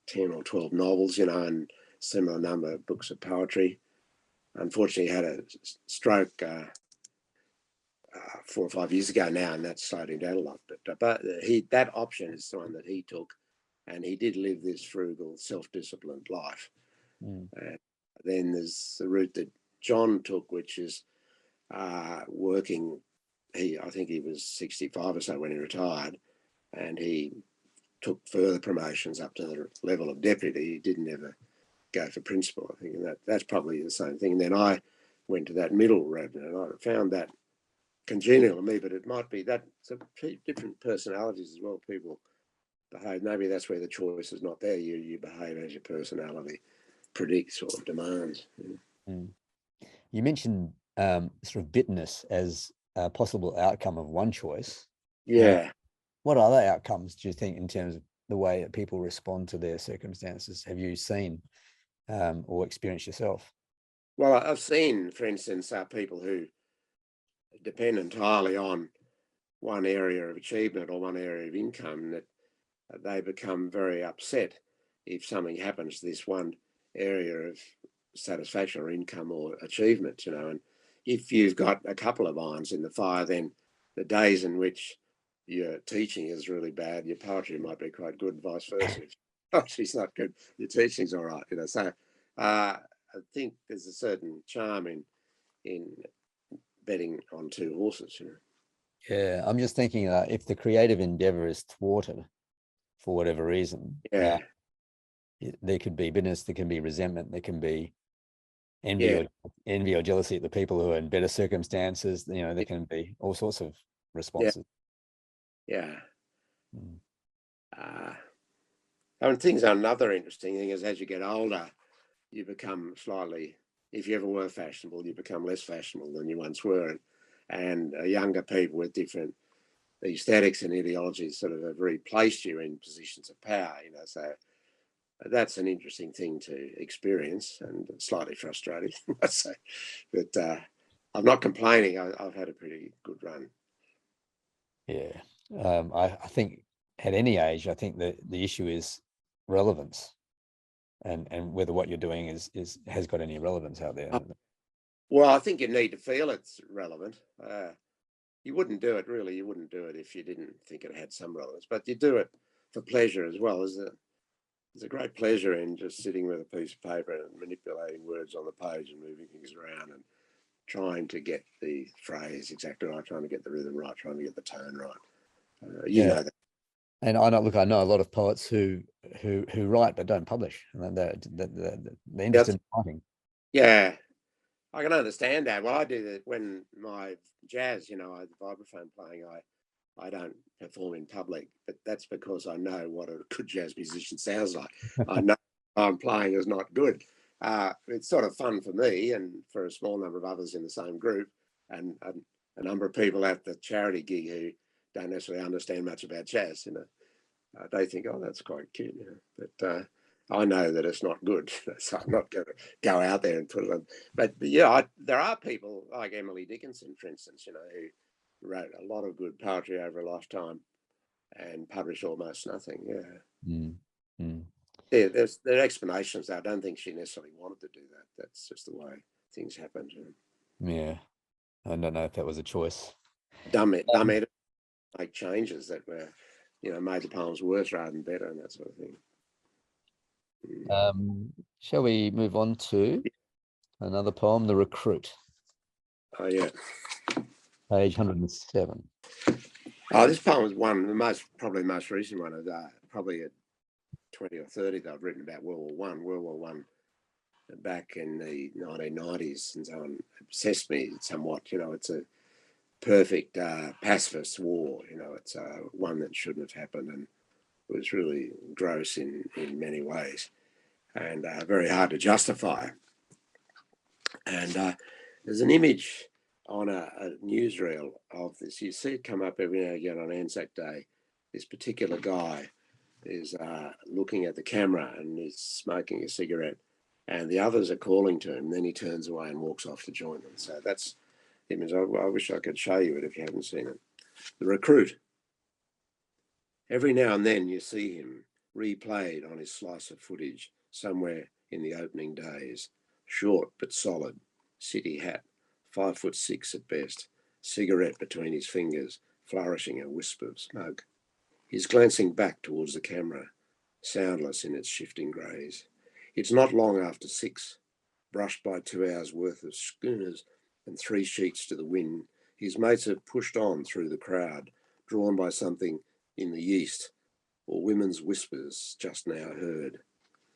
10 or 12 novels, you know, and similar number of books of poetry. Unfortunately, he had a stroke 4 or 5 years ago now, and that slowed him down a lot. But that option is the one that he took, and he did live this frugal, self-disciplined life. Then there's the route that John took, which is working. I think he was 65 or so when he retired, and he took further promotions up to the level of deputy. He didn't ever go for principal, I think, and that's probably the same thing. And then I went to that middle road, and I found that congenial to me, but it might be that it's different personalities as well. People behave. Maybe that's where the choice is not there. You behave as your personality predicts or demands. You mentioned sort of bitterness as a possible outcome of one choice. Yeah. What other outcomes do you think, in terms of the way that people respond to their circumstances, have you seen or experienced yourself? Well, I've seen, for instance, people who depend entirely on one area of achievement or one area of income, that they become very upset if something happens to this one area of satisfaction or income or achievement, you know. And if you've got a couple of irons in the fire, then the days in which your teaching is really bad, your poetry might be quite good, vice versa. If poetry's not good, your teaching's all right, you know. So I think there's a certain charm in betting on two horses, you know. Yeah, I'm just thinking if the creative endeavor is thwarted for whatever reason, there could be bitterness, there can be resentment, there can be envy or jealousy at the people who are in better circumstances. You know, there can be all sorts of responses. Yeah. Mm. And things are another interesting thing is as you get older, you become slightly, if you ever were fashionable, you become less fashionable than you once were. And younger people with different aesthetics and ideologies sort of have replaced you in positions of power, you know, so that's an interesting thing to experience and slightly frustrating, I must say. But I'm not complaining. I've had a pretty good run. Yeah. I think at any age, I think the issue is relevance and whether what you're doing has got any relevance out there. Well, I think you need to feel it's relevant. You wouldn't do it, really. You wouldn't do it if you didn't think it had some relevance. But you do it for pleasure as well. There's a great pleasure in just sitting with a piece of paper and manipulating words on the page and moving things around and trying to get the phrase exactly right, trying to get the rhythm right, trying to get the tone right. You know that. And I know a lot of poets who write but don't publish. And they're interested in writing. Yeah, I can understand that. Well, I do that when my jazz, you know, the vibraphone playing, I don't perform in public, but that's because I know what a good jazz musician sounds like. I know I'm playing is not good. It's sort of fun for me and for a small number of others in the same group, and a number of people at the charity gig who don't necessarily understand much about jazz. You know, they think, oh, that's quite cute. You know? But I know that it's not good, so I'm not going to go out there and put it on. But yeah, there are people like Emily Dickinson, for instance, you know, who wrote a lot of good poetry over a lifetime and published almost nothing. Yeah. Mm. Mm. Yeah, there are explanations. I don't think she necessarily wanted to do that. That's just the way things happened. Yeah, I don't know if that was a choice. Dumb editors make changes that were, you know, made the poems worse rather than better and that sort of thing. Shall we move on to another poem, The Recruit? Oh yeah. Page 107. Oh, this poem was probably the most recent one of probably at 20 or 30 that I've written about World War One back in the 1990s and so on. Obsessed me somewhat. You know, it's a perfect pacifist war. You know, it's one that shouldn't have happened and was really gross in many ways and very hard to justify. And there's an image on a newsreel of this. You see it come up every now and again on Anzac Day. This particular guy is looking at the camera and is smoking a cigarette, and the others are calling to him. Then he turns away and walks off to join them. So that's the image. I wish I could show you it if you haven't seen it. The Recruit. Every now and then you see him replayed on his slice of footage somewhere in the opening days. Short but solid, city hat, 5'6" at best, cigarette between his fingers, flourishing a wisp of smoke. He's glancing back towards the camera, soundless in its shifting greys. It's not long after 6, brushed by 2 hours' worth of schooners and 3 sheets to the wind. His mates have pushed on through the crowd, drawn by something in the east, or women's whispers just now heard.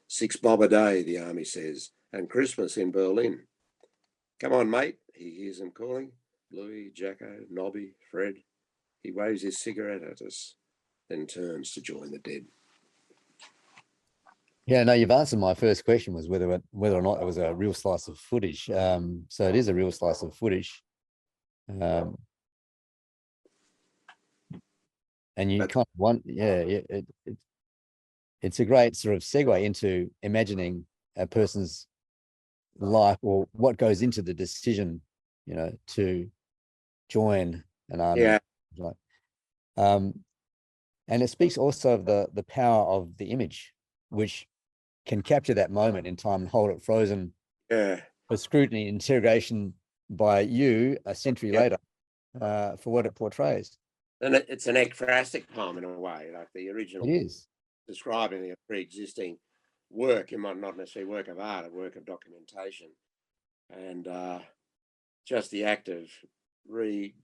6 bob a day, the army says, and Christmas in Berlin. Come on, mate, he hears them calling. Louis, Jacko, Nobby, Fred. He waves his cigarette at us, then turns to join the dead. Yeah, no, you've answered my first question was whether or not it was a real slice of footage. So it is a real slice of footage. And you kind of want, it's a great sort of segue into imagining a person's life or what goes into the decision, you know, to join an army. Yeah. And it speaks also of the power of the image, which can capture that moment in time and hold it frozen for scrutiny, interrogation by you a century later for what it portrays. And it's an ekphrastic poem in a way, like the original. It is. Describing a pre-existing work, it might not necessarily work of art, a work of documentation. And just the act of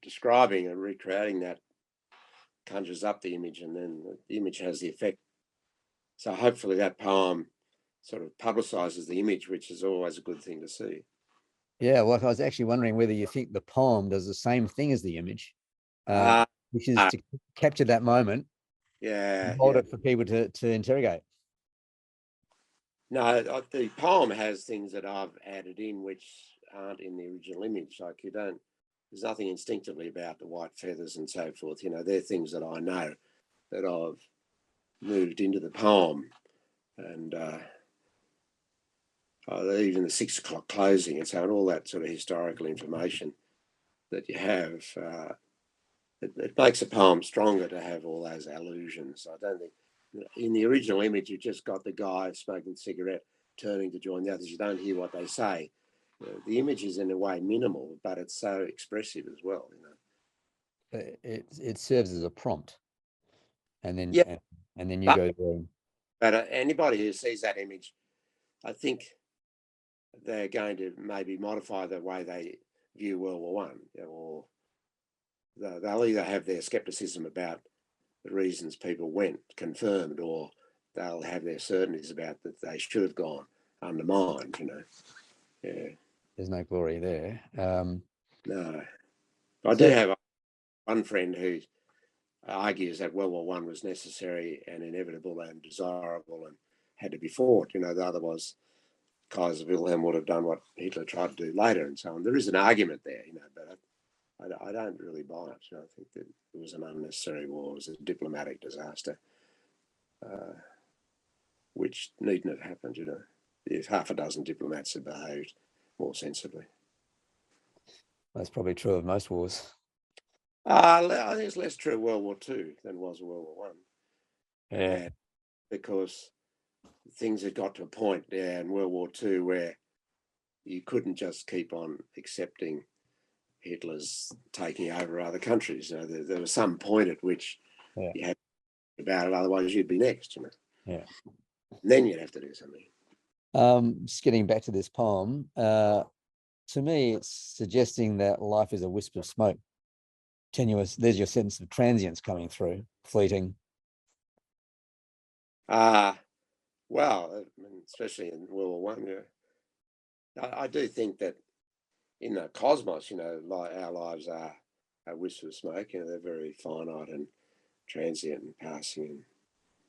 describing and recreating that conjures up the image, and then the image has the effect. So hopefully that poem sort of publicizes the image, which is always a good thing to see. Yeah, well, I was actually wondering whether you think the poem does the same thing as the image, Uh, which is uh, to capture that moment, yeah, hold yeah. it for people to interrogate. No, the poem has things that I've added in which aren't in the original image. Like there's nothing instinctively about the white feathers and so forth. You know, they're things that I know that I've moved into the poem. And even the 6 o'clock closing and so on, all that sort of historical information that you have, it makes a poem stronger to have all those allusions. I don't think in the original image you just got the guy smoking a cigarette, turning to join the others. You don't hear what they say. The image is in a way minimal, but it's so expressive as well. You know, it serves as a prompt, and then yeah. and then you go there. But anybody who sees that image, I think they're going to maybe modify the way they view World War One, or they'll either have their skepticism about the reasons people went confirmed, or they'll have their certainties about that they should have gone undermined. You know, yeah. There's no glory there. No, I do have one friend who argues that World War One was necessary and inevitable and desirable and had to be fought. You know, otherwise Kaiser Wilhelm would have done what Hitler tried to do later and so on. There is an argument there, you know, but I don't really buy it. You know, I think that it was an unnecessary war. It was a diplomatic disaster, which needn't have happened, you know, if half a dozen diplomats had behaved more sensibly. That's probably true of most wars. I think it's less true of World War II than was World War One. Yeah. Because things had got to a point there in World War II where you couldn't just keep on accepting Hitler's taking over other countries. You know, there was some point at which you had to about it, otherwise you'd be next. You know. Yeah. And then you'd have to do something. Just getting back to this poem, to me, it's suggesting that life is a wisp of smoke, tenuous. There's your sense of transience coming through, fleeting. Well, especially in World War One, yeah. I do think that in the cosmos, you know, like our lives are a wisp of smoke. You know, they're very finite and transient and passing and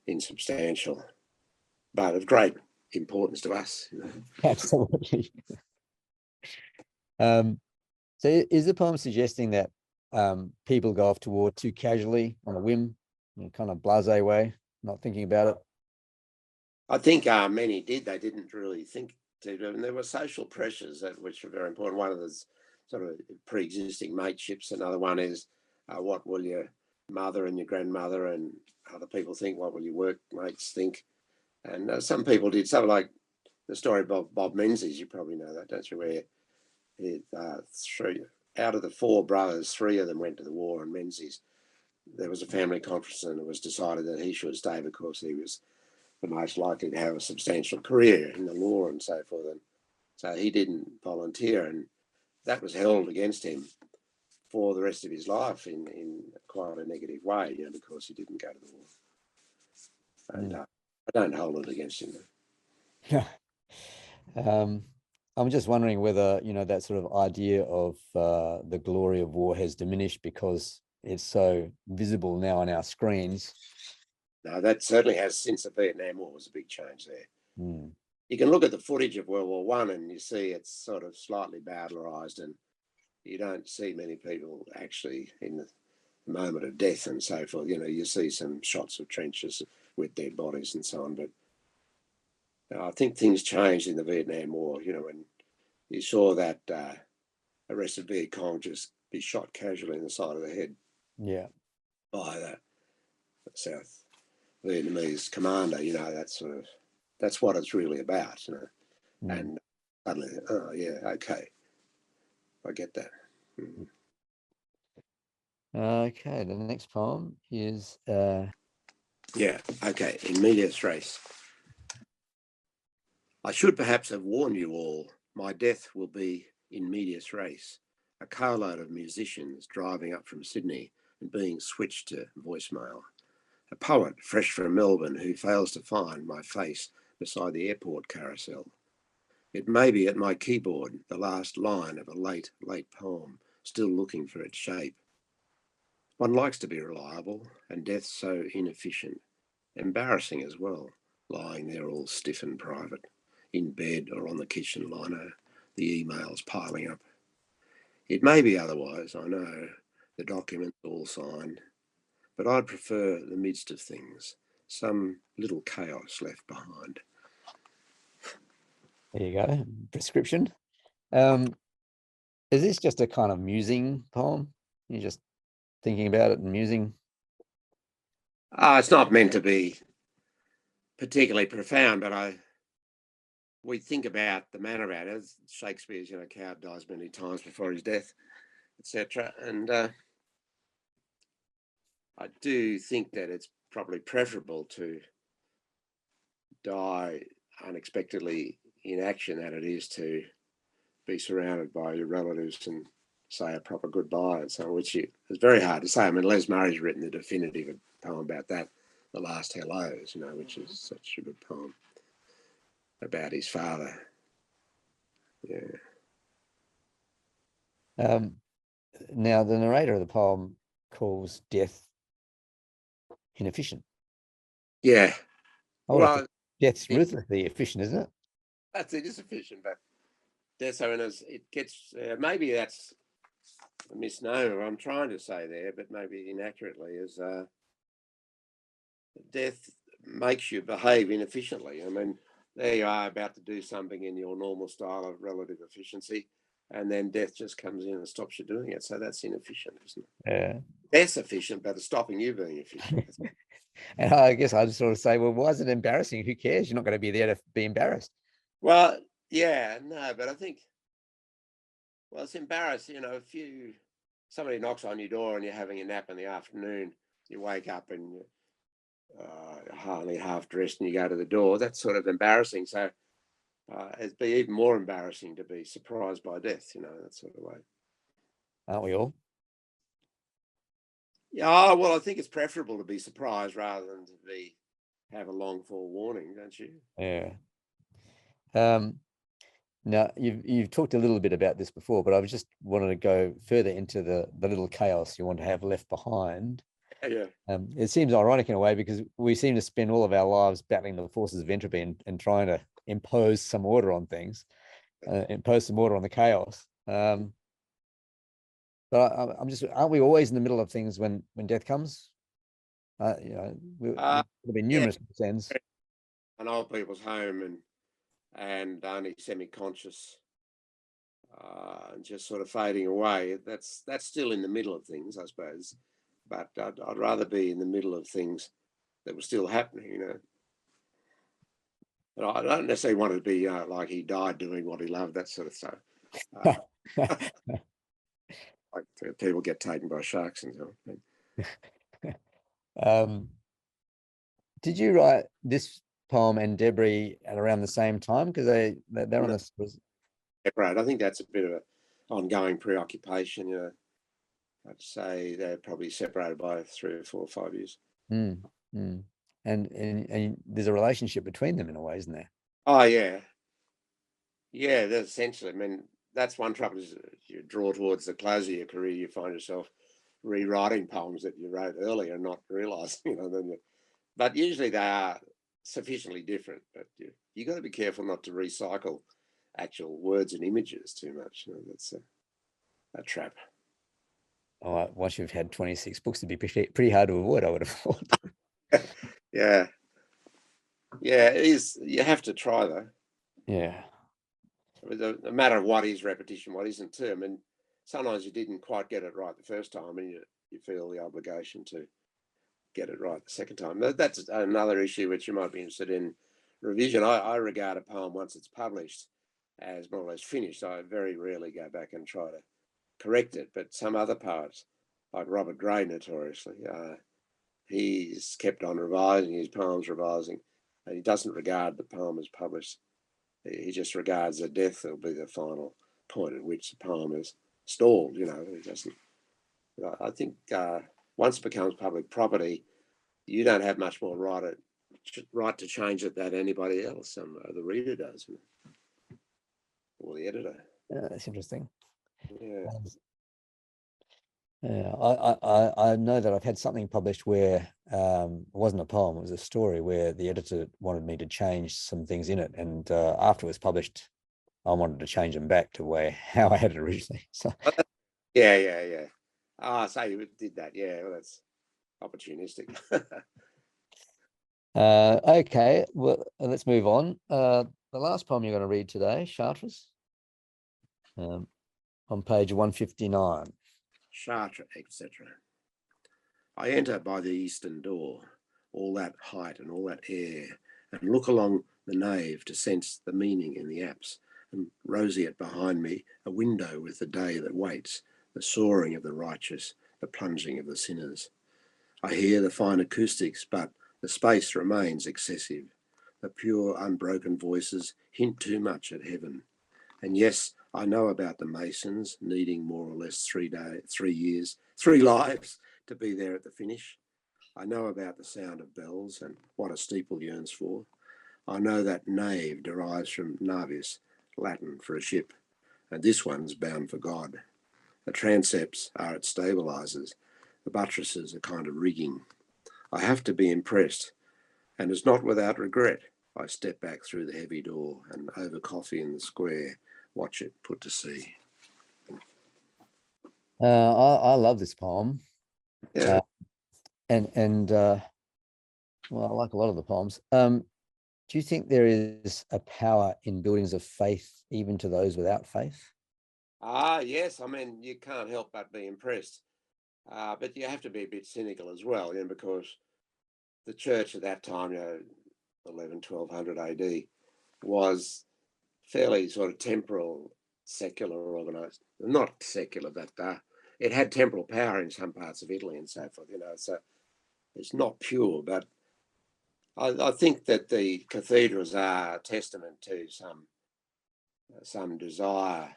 insubstantial, but of great importance to us. You know. Absolutely. So is the poem suggesting that people go off to war too casually on a whim, in a kind of blasé way, not thinking about it? I think many did. They didn't really think to do, and there were social pressures which were very important. One of those sort of pre-existing mateships. Another one is what will your mother and your grandmother and other people think? What will your workmates think? And some people did. Something like the story of Bob Menzies. You probably know that, don't you? Where three out of the 4 brothers, 3 of them went to the war, and Menzies. There was a family conference, and it was decided that he should stay because he was the most likely to have a substantial career in the law and so forth. And so he didn't volunteer, and that was held against him for the rest of his life in quite a negative way, you know, because he didn't go to the war. And I don't hold it against him. I'm just wondering whether, you know, that sort of idea of the glory of war has diminished because it's so visible now on our screens. No, that certainly has, since the Vietnam War was a big change there. You can look at the footage of World War One and you see it's sort of slightly bowdlerized, and you don't see many people actually in the moment of death and so forth. You know, you see some shots of trenches with dead bodies and so on, but I think things changed in the Vietnam War, you know, when you saw that arrested Viet Cong just be shot casually in the side of the head by the South Vietnamese commander. You know, that's what it's really about, you know. And suddenly, oh yeah, okay, I get that. Okay, the next poem is yeah, okay, in medias res. I should perhaps have warned you all, my death will be in medias res, a carload of musicians driving up from Sydney and being switched to voicemail. A poet fresh from Melbourne who fails to find my face beside the airport carousel. It may be at my keyboard, the last line of a late poem, still looking for its shape. One likes to be reliable, and death's so inefficient. Embarrassing as well, lying there all stiff and private, in bed or on the kitchen lino, the emails piling up. It may be otherwise, I know, the documents all signed, but I'd prefer the midst of things, some little chaos left behind. There you go. Prescription. Is this just a kind of musing poem? You're just thinking about it and musing? It's not meant to be particularly profound, but we think about the man about it. Shakespeare's, coward dies many times before his death, etc. And I do think that it's probably preferable to die unexpectedly in action than it is to be surrounded by your relatives and say a proper goodbye and so on, which is very hard to say. I mean, Les Murray's written the definitive poem about that, The Last Hellos, which is such a good poem about his father. Yeah. Now, the narrator of the poem calls death inefficient. Yeah. Well, death's ruthlessly efficient, isn't it? That's it, is efficient, but death, so it gets, maybe that's a misnomer I'm trying to say there, but maybe inaccurately, is death makes you behave inefficiently. I mean, there you are about to do something in your normal style of relative efficiency, and then death just comes in and stops you doing it. So that's inefficient, isn't it? Yeah. Death's efficient, but it's stopping you being efficient. And I guess I just sort of say, well, why is it embarrassing? Who cares? You're not going to be there to be embarrassed. Well, yeah, no, but I think, well, it's embarrassing. If somebody knocks on your door and you're having a nap in the afternoon, you wake up and you're hardly half dressed and you go to the door, that's sort of embarrassing. So it'd be even more embarrassing to be surprised by death, that sort of way. Aren't we all? Yeah, well, I think it's preferable to be surprised rather than to have a long forewarning, don't you? Yeah. Now, you've talked a little bit about this before, but I just wanted to go further into the little chaos you want to have left behind. Yeah. It seems ironic in a way because we seem to spend all of our lives battling the forces of entropy and trying to impose some order on things, impose some order on the chaos. But I'm just, aren't we always in the middle of things when death comes? There'll be numerous ends. An old people's home and only semi-conscious and just sort of fading away. That's still in the middle of things, I suppose. But I'd rather be in the middle of things that were still happening, But I don't necessarily want to be like he died doing what he loved, that sort of stuff. Like people get taken by sharks and so on. Did you write this poem and Debris at around the same time? Because they're on this. Separate. I think that's a bit of an ongoing preoccupation. I'd say they're probably separated by 3 or 4 or 5 years. And there's a relationship between them in a way, isn't there? Oh yeah, yeah. That's essentially. I mean, that's one trouble is you draw towards the close of your career, you find yourself rewriting poems that you wrote earlier and not realising, but usually they are sufficiently different. But you got to be careful not to recycle actual words and images too much. That's a trap. Oh, once you've had 26 books, it'd be pretty hard to avoid, I would have thought. Yeah, it is. You have to try though. Yeah. No matter what is repetition, what isn't too. I mean, sometimes you didn't quite get it right the first time, and you feel the obligation to get it right the second time. That's another issue which you might be interested in revision. I regard a poem once it's published as more or less finished. I very rarely go back and try to correct it. But some other poets, like Robert Gray, notoriously, he's kept on revising his poems, and he doesn't regard the poem as published. He just regards that death will be the final point at which the poem is stalled. He doesn't. I think once it becomes public property, you don't have much more right to change it than anybody else. The reader does, or the editor. Yeah, that's interesting. Yeah. Yeah, I know that I've had something published where it wasn't a poem, it was a story where the editor wanted me to change some things in it, and after it was published, I wanted to change them back to how I had it originally. So Yeah. So you did that. Yeah, well, that's opportunistic. okay, well, let's move on. The last poem you're going to read today, Chartres, on page 159. Chartres, etc. I enter by the eastern door, all that height and all that air, and look along the nave to sense the meaning in the apse, and roseate behind me, a window with the day that waits, the soaring of the righteous, the plunging of the sinners. I hear the fine acoustics, but the space remains excessive. The pure, unbroken voices hint too much at heaven. And yes, I know about the Masons needing more or less 3 years, 3 lives to be there at the finish. I know about the sound of bells and what a steeple yearns for. I know that nave derives from navis, Latin for a ship, and this one's bound for God. The transepts are its stabilizers, the buttresses a kind of rigging. I have to be impressed, and it's not without regret I step back through the heavy door and over coffee in the square, watch it put to sea. I love this poem. Yeah. And well, I like a lot of the poems. Do you think there is a power in buildings of faith, even to those without faith? Yes. I mean, you can't help but be impressed. But you have to be a bit cynical as well, because the church at that time, 1200 AD, was fairly sort of temporal, secular organized. Not secular, but it had temporal power in some parts of Italy and so forth, so it's not pure. But I think that the cathedrals are a testament to some desire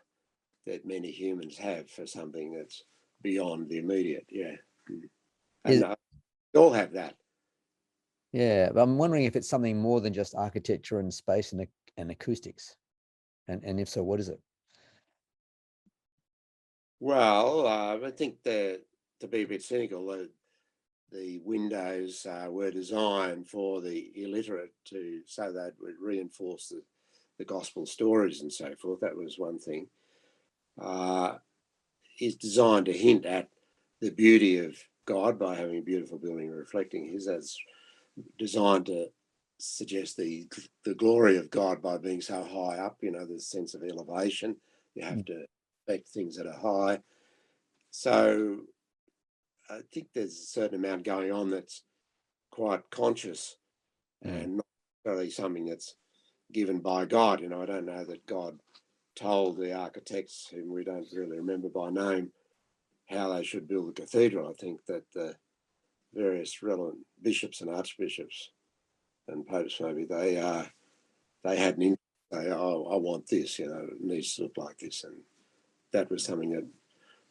that many humans have for something that's beyond the immediate. Yeah. And we all have that. Yeah, but I'm wondering if it's something more than just architecture and space and acoustics. And if so, what is it? Well, I think that, to be a bit cynical, the windows were designed for the illiterate so that would reinforce the gospel stories and so forth. That was one thing. It's designed to hint at the beauty of God by having a beautiful building reflecting his. That's designed to suggest the glory of God by being so high up, the sense of elevation. You have to expect things that are high. So I think there's a certain amount going on that's quite conscious and not necessarily something that's given by God. I don't know that God told the architects, whom we don't really remember by name, how they should build the cathedral. I think that the various relevant bishops and archbishops and popes, maybe, they had an interest. Say, I want this, it needs to look like this. And that was something that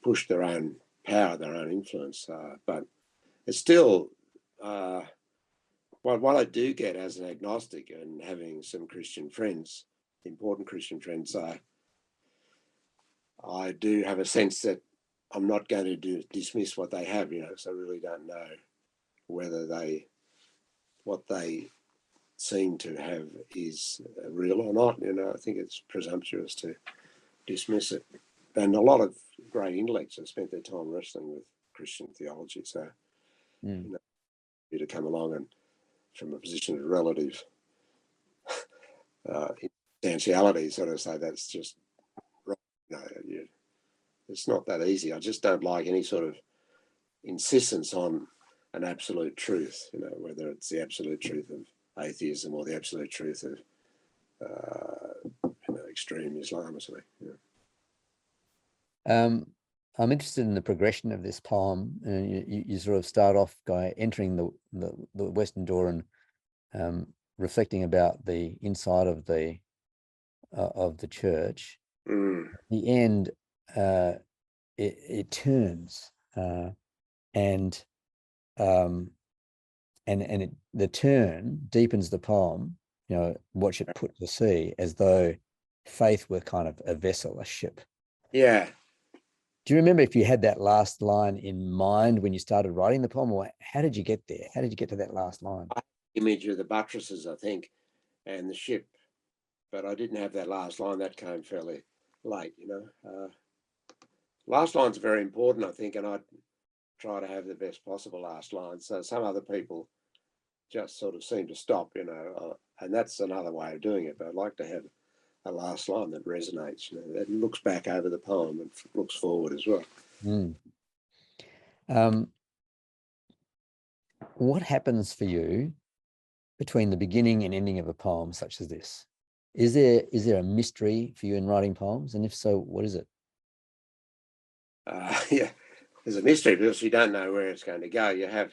pushed their own power, their own influence. But it's still, what I do get as an agnostic and having some Christian friends, important Christian friends, I do have a sense that I'm not going to dismiss what they have, so I really don't know whether what they seem to have is real or not. I think it's presumptuous to dismiss it. And a lot of great intellects have spent their time wrestling with Christian theology. So, you to come along and from a position of relative substantiality, sort of say that's just right. It's not that easy. I just don't like any sort of insistence on an absolute truth, whether it's the absolute truth of atheism or the absolute truth of extreme Islam or something. I'm interested in the progression of this poem. You sort of start off by entering the western door and reflecting about the inside of the church. At the end, it turns and the turn deepens the poem. Watch it put to sea, as though faith were kind of a vessel, a ship. Yeah. Do you remember if you had that last line in mind when you started writing the poem, or how did you get there? How did you get to that last line? Image of the buttresses, I think, and the ship, but I didn't have that last line. That came fairly late, you know. Last lines are very important, I think, and I try to have the best possible last line. So some other people just sort of seem to stop, you know, and that's another way of doing it. But I'd like to have a last line that resonates, you know, that looks back over the poem and looks forward as well. What happens for you between the beginning and ending of a poem such as this? Is there a mystery for you in writing poems? And if so, what is it? Yeah, there's a mystery because you don't know where it's going to go. You have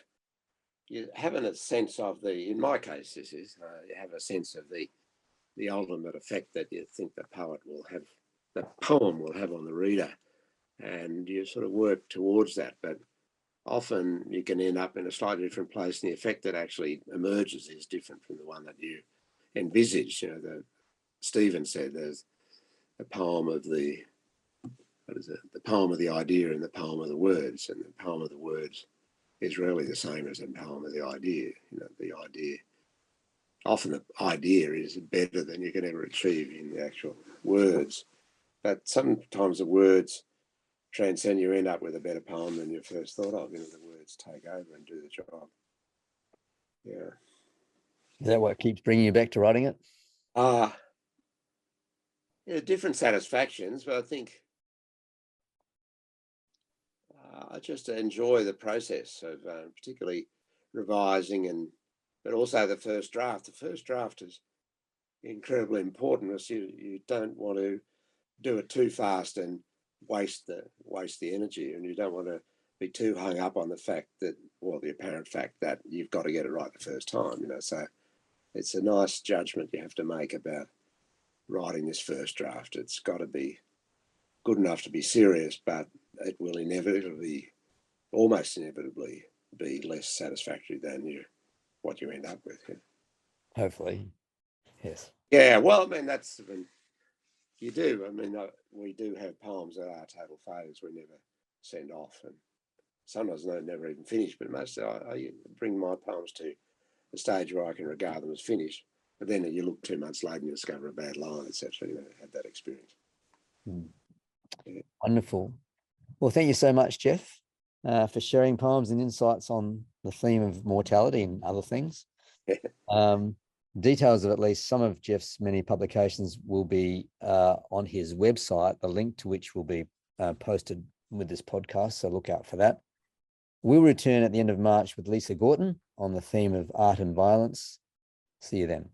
a sense of in my case, this is, you have a sense of the ultimate effect that you think the poem will have on the reader. And you sort of work towards that. But often you can end up in a slightly different place, and the effect that actually emerges is different from the one that you envisage. You know, Stephen said there's a poem of the poem of the idea and the poem of the words, and the poem of the words is really the same as the poem of the idea. You know, the idea, often the idea is better than you can ever achieve in the actual words, but sometimes the words transcend. You end up with a better poem than you first thought of. You know, the words take over and do the job. Yeah. Is that what keeps bringing you back to writing it? Yeah, different satisfactions, but I think I just enjoy the process of particularly revising, but also the first draft. The first draft is incredibly important because you don't want to do it too fast and waste the energy, and you don't want to be too hung up on the apparent fact that you've got to get it right the first time, you know. So it's a nice judgment you have to make about writing this first draft. It's got to be good enough to be serious, but it will almost inevitably be less satisfactory than what you end up with. Yeah. Hopefully, yes. Yeah, well, I mean, you do. I mean, we do have poems that are total failures. We never send off, and sometimes they never even finish. But most I bring my poems to a stage where I can regard them as finished. But then you look 2 months later and you discover a bad line, etc. You know, had that experience. Yeah. Wonderful. Well, thank you so much, Geoff, for sharing poems and insights on the theme of mortality and other things. Details of at least some of Geoff's many publications will be on his website, the link to which will be posted with this podcast, so look out for that. We'll return at the end of March with Lisa Gorton on the theme of art and violence. See you then.